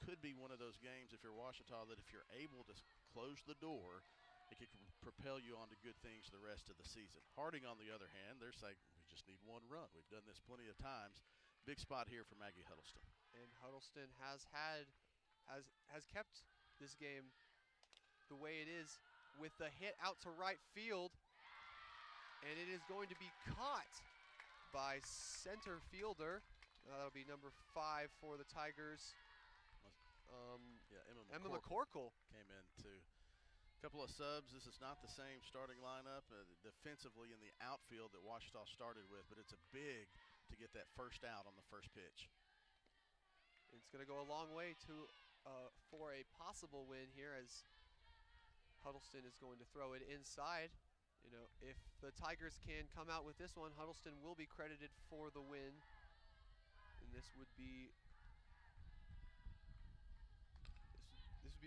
could be one of those games, if you're Ouachita, that if you're able to close the door, it could propel you on to good things the rest of the season. Harding, on the other hand, they're saying we just need 1 run. We've done this plenty of times. Big spot here for Maggie Huddleston. And Huddleston has kept this game the way it is with the hit out to right field, and it is going to be caught by center fielder. That'll be number 5 for the Tigers. Emma McCorkle came in too. A couple of subs. This is not the same starting lineup defensively in the outfield that Ouachita started with, but it's a big to get that first out on the first pitch. It's going to go a long way for a possible win here, as Huddleston is going to throw it inside. You know, if the Tigers can come out with this one, Huddleston will be credited for the win. And this would be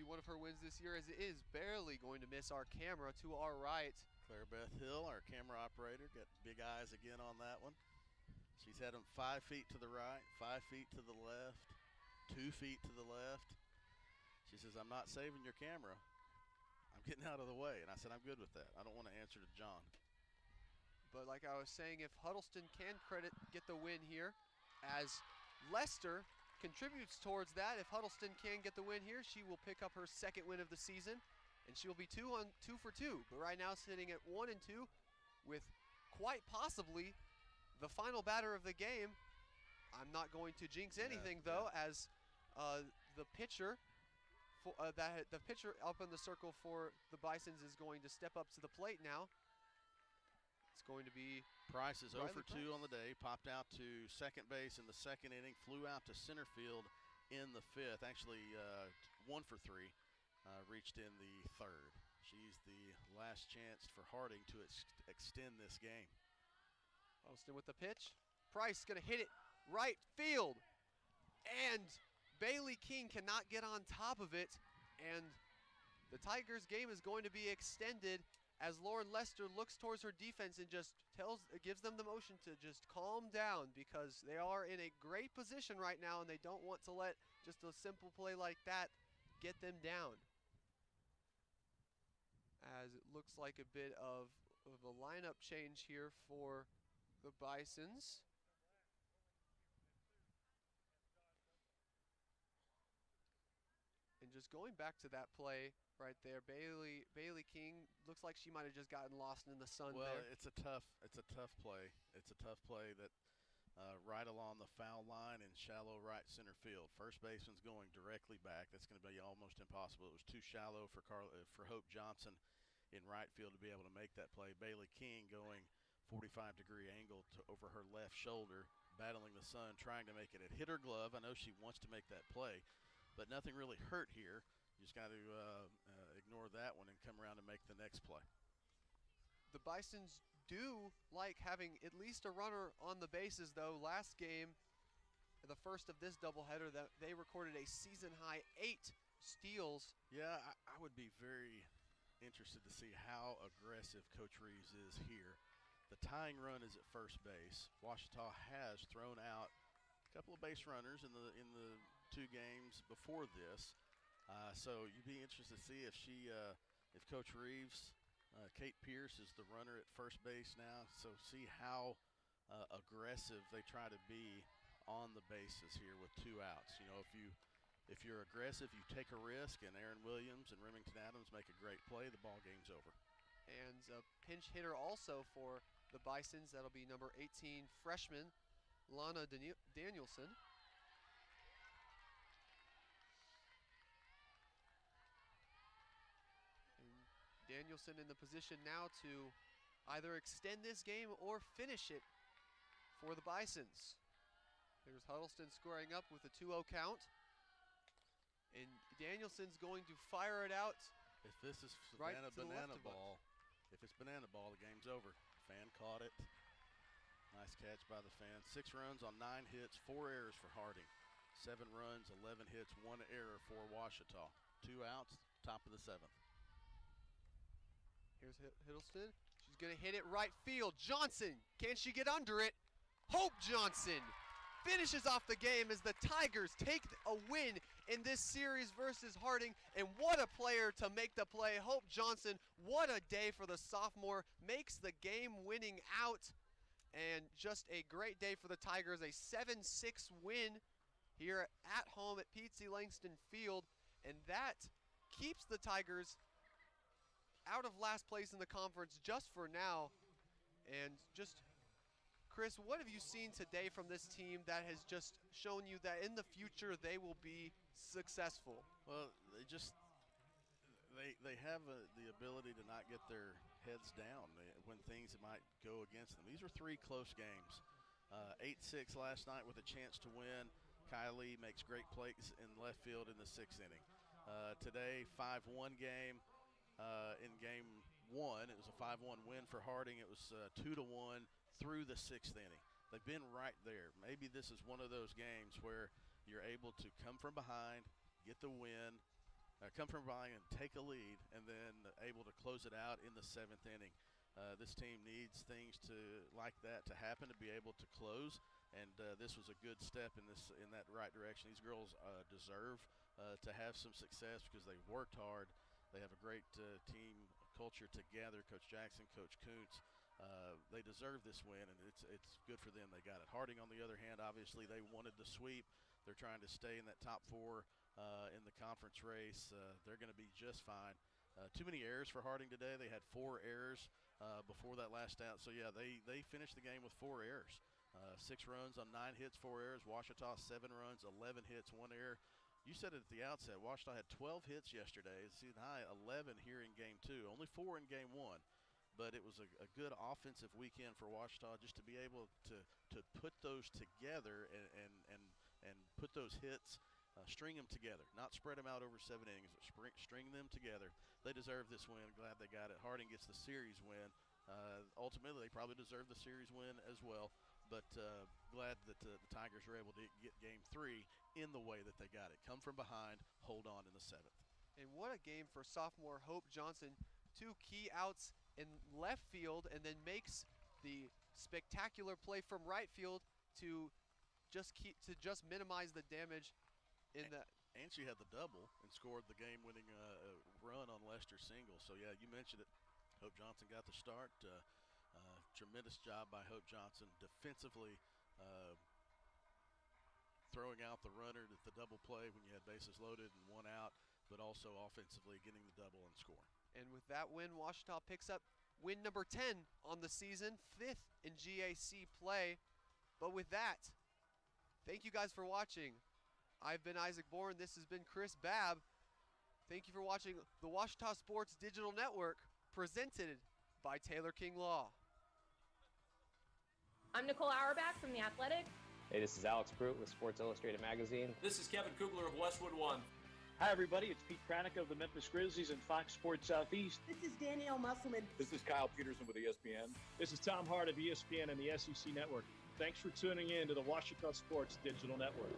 one of her wins this year, as it is barely going to miss our camera to our right. Claire Beth Hill, our camera operator, got big eyes again on that one. She's had them 5 feet to the right, 5 feet to the left, 2 feet to the left. She says, I'm not saving your camera. I'm getting out of the way. And I said, I'm good with that. I don't want to answer to John. But like I was saying, if Huddleston can get the win here, as Lester contributes towards that, if Huddleston can get the win here, she will pick up her 2nd win of the season, and she will be 2 for 2. But right now sitting at 1 and 2 with quite possibly the final batter of the game. I'm not going to jinx anything though, as the pitcher the pitcher up in the circle for the Bisons is going to step up to the plate now. It's going to be Price is 0 for 2 Price on the day, popped out to second base in the 2nd inning, flew out to center field in the 5th, actually 1 for 3, reached in the 3rd. She's the last chance for Harding to extend this game. Huddleston with the pitch. Price going to hit it right field, and Bailey King cannot get on top of it, and the Tigers game is going to be extended as Lauren Lester looks towards her defense and just gives them the motion to just calm down, because they are in a great position right now and they don't want to let just a simple play like that get them down. As it looks like a bit of a lineup change here for the Bisons. And just going back to that play right there, Bailey King looks like she might have just gotten lost in the sun there. Well, it's a tough play. It's a tough play that right along the foul line in shallow right center field. First baseman's going directly back. That's going to be almost impossible. It was too shallow for Hope Johnson in right field to be able to make that play. Bailey King going 45-degree angle over her left shoulder, battling the sun, trying to make it. It hit her glove. I know she wants to make that play, but nothing really hurt here. You just got to ignore that one and come around and make the next play. The Bisons do like having at least a runner on the bases, though. Last game, the first of this doubleheader, that they recorded a season-high 8 steals. Yeah, I would be very interested to see how aggressive Coach Reeves is here. The tying run is at first base. Ouachita has thrown out a couple of base runners in the 2 games before this. So you'd be interested to see if if Coach Reeves, Kate Pierce is the runner at first base now. So see how aggressive they try to be on the bases here with 2 outs. You know, if you're aggressive, you take a risk, and Aaron Williams and Remington Adams make a great play, the ball game's over. And a pinch hitter also for the Bisons. That'll be number 18 freshman Lana Danielson. And Danielson in the position now to either extend this game or finish it for the Bisons. Here's Huddleston scoring up with a 2-0 count. And Danielson's going to fire it out. If this is right banana ball, if it's banana ball, the game's over. Fan caught it. Nice catch by the fan. 6 runs on 9 hits, 4 errors for Harding. 7 runs, 11 hits, 1 error for Ouachita. 2 outs, top of the 7th. Here's Hiddleston. She's going to hit it right field. Johnson, can she get under it? Hope Johnson finishes off the game as the Tigers take a win in this series versus Harding. And what a player to make the play. Hope Johnson, what a day for the sophomore. Makes the game-winning out. And just a great day for the Tigers. A 7-6 win here at home at Pete C. Langston Field. And that keeps the Tigers out of last place in the conference just for now. And just, Chris, what have you seen today from this team that has just shown you that in the future they will be successful? Well, they have the ability to not get their heads down when things might go against them. These were 3 close games. 8-6 last night with a chance to win. Kylie makes great plays in left field in the 6th inning. Today, 5-1 game. In game 1, it was a 5-1 win for Harding. It was 2-1 through the 6th inning. They've been right there. Maybe this is one of those games where you're able to come from behind, get the win, come from behind and take a lead, and then able to close it out in the 7th inning. This team needs things like that to happen to be able to close, and this was a good step in that right direction. These girls deserve to have some success because they worked hard. They have a great team culture together. Coach Jackson, Coach Kuntz, they deserve this win, and it's good for them. They got it. Harding, on the other hand, obviously they wanted the sweep. They're trying to stay in that top 4 in the conference race. They're going to be just fine. Too many errors for Harding today. They had 4 errors before that last out. So, yeah, they finished the game with 4 errors. 6 runs on 9 hits, 4 errors. Ouachita, 7 runs, 11 hits, 1 error. You said it at the outset. Ouachita had 12 hits yesterday. Season high 11 here in game 2. Only 4 in game 1. But it was a good offensive weekend for Ouachita just to be able to put those together and put those hits, string them together, not spread them out over 7 innings, but string them together. They deserve this win. Glad they got it. Harding gets the series win. Ultimately, they probably deserve the series win as well. But glad that the Tigers were able to get game 3 in the way that they got it. Come from behind, hold on in the 7th. And what a game for sophomore Hope Johnson. 2 key outs in left field, and then makes the spectacular play from right field to just minimize the damage in that. And she had the double and scored the game-winning run on Lester single. So yeah, you mentioned it. Hope Johnson got the start. Tremendous job by Hope Johnson defensively, throwing out the runner at the double play when you had bases loaded and 1 out, but also offensively getting the double and scoring. And with that win, Ouachita picks up win number 10 on the season, 5th in GAC play. But with that, thank you guys for watching. I've been Isaac Bourne. This has been Chris Babb. Thank you for watching the Ouachita Sports Digital Network, presented by Taylor King Law. I'm Nicole Auerbach from The Athletic. Hey, this is Alex Pruitt with Sports Illustrated Magazine. This is Kevin Kugler of Westwood One. Hi, everybody. It's Pete Pranica of the Memphis Grizzlies and Fox Sports Southeast. This is Danielle Musselman. This is Kyle Peterson with ESPN. This is Tom Hart of ESPN and the SEC Network. Thanks for tuning in to the Ouachita Sports Digital Network.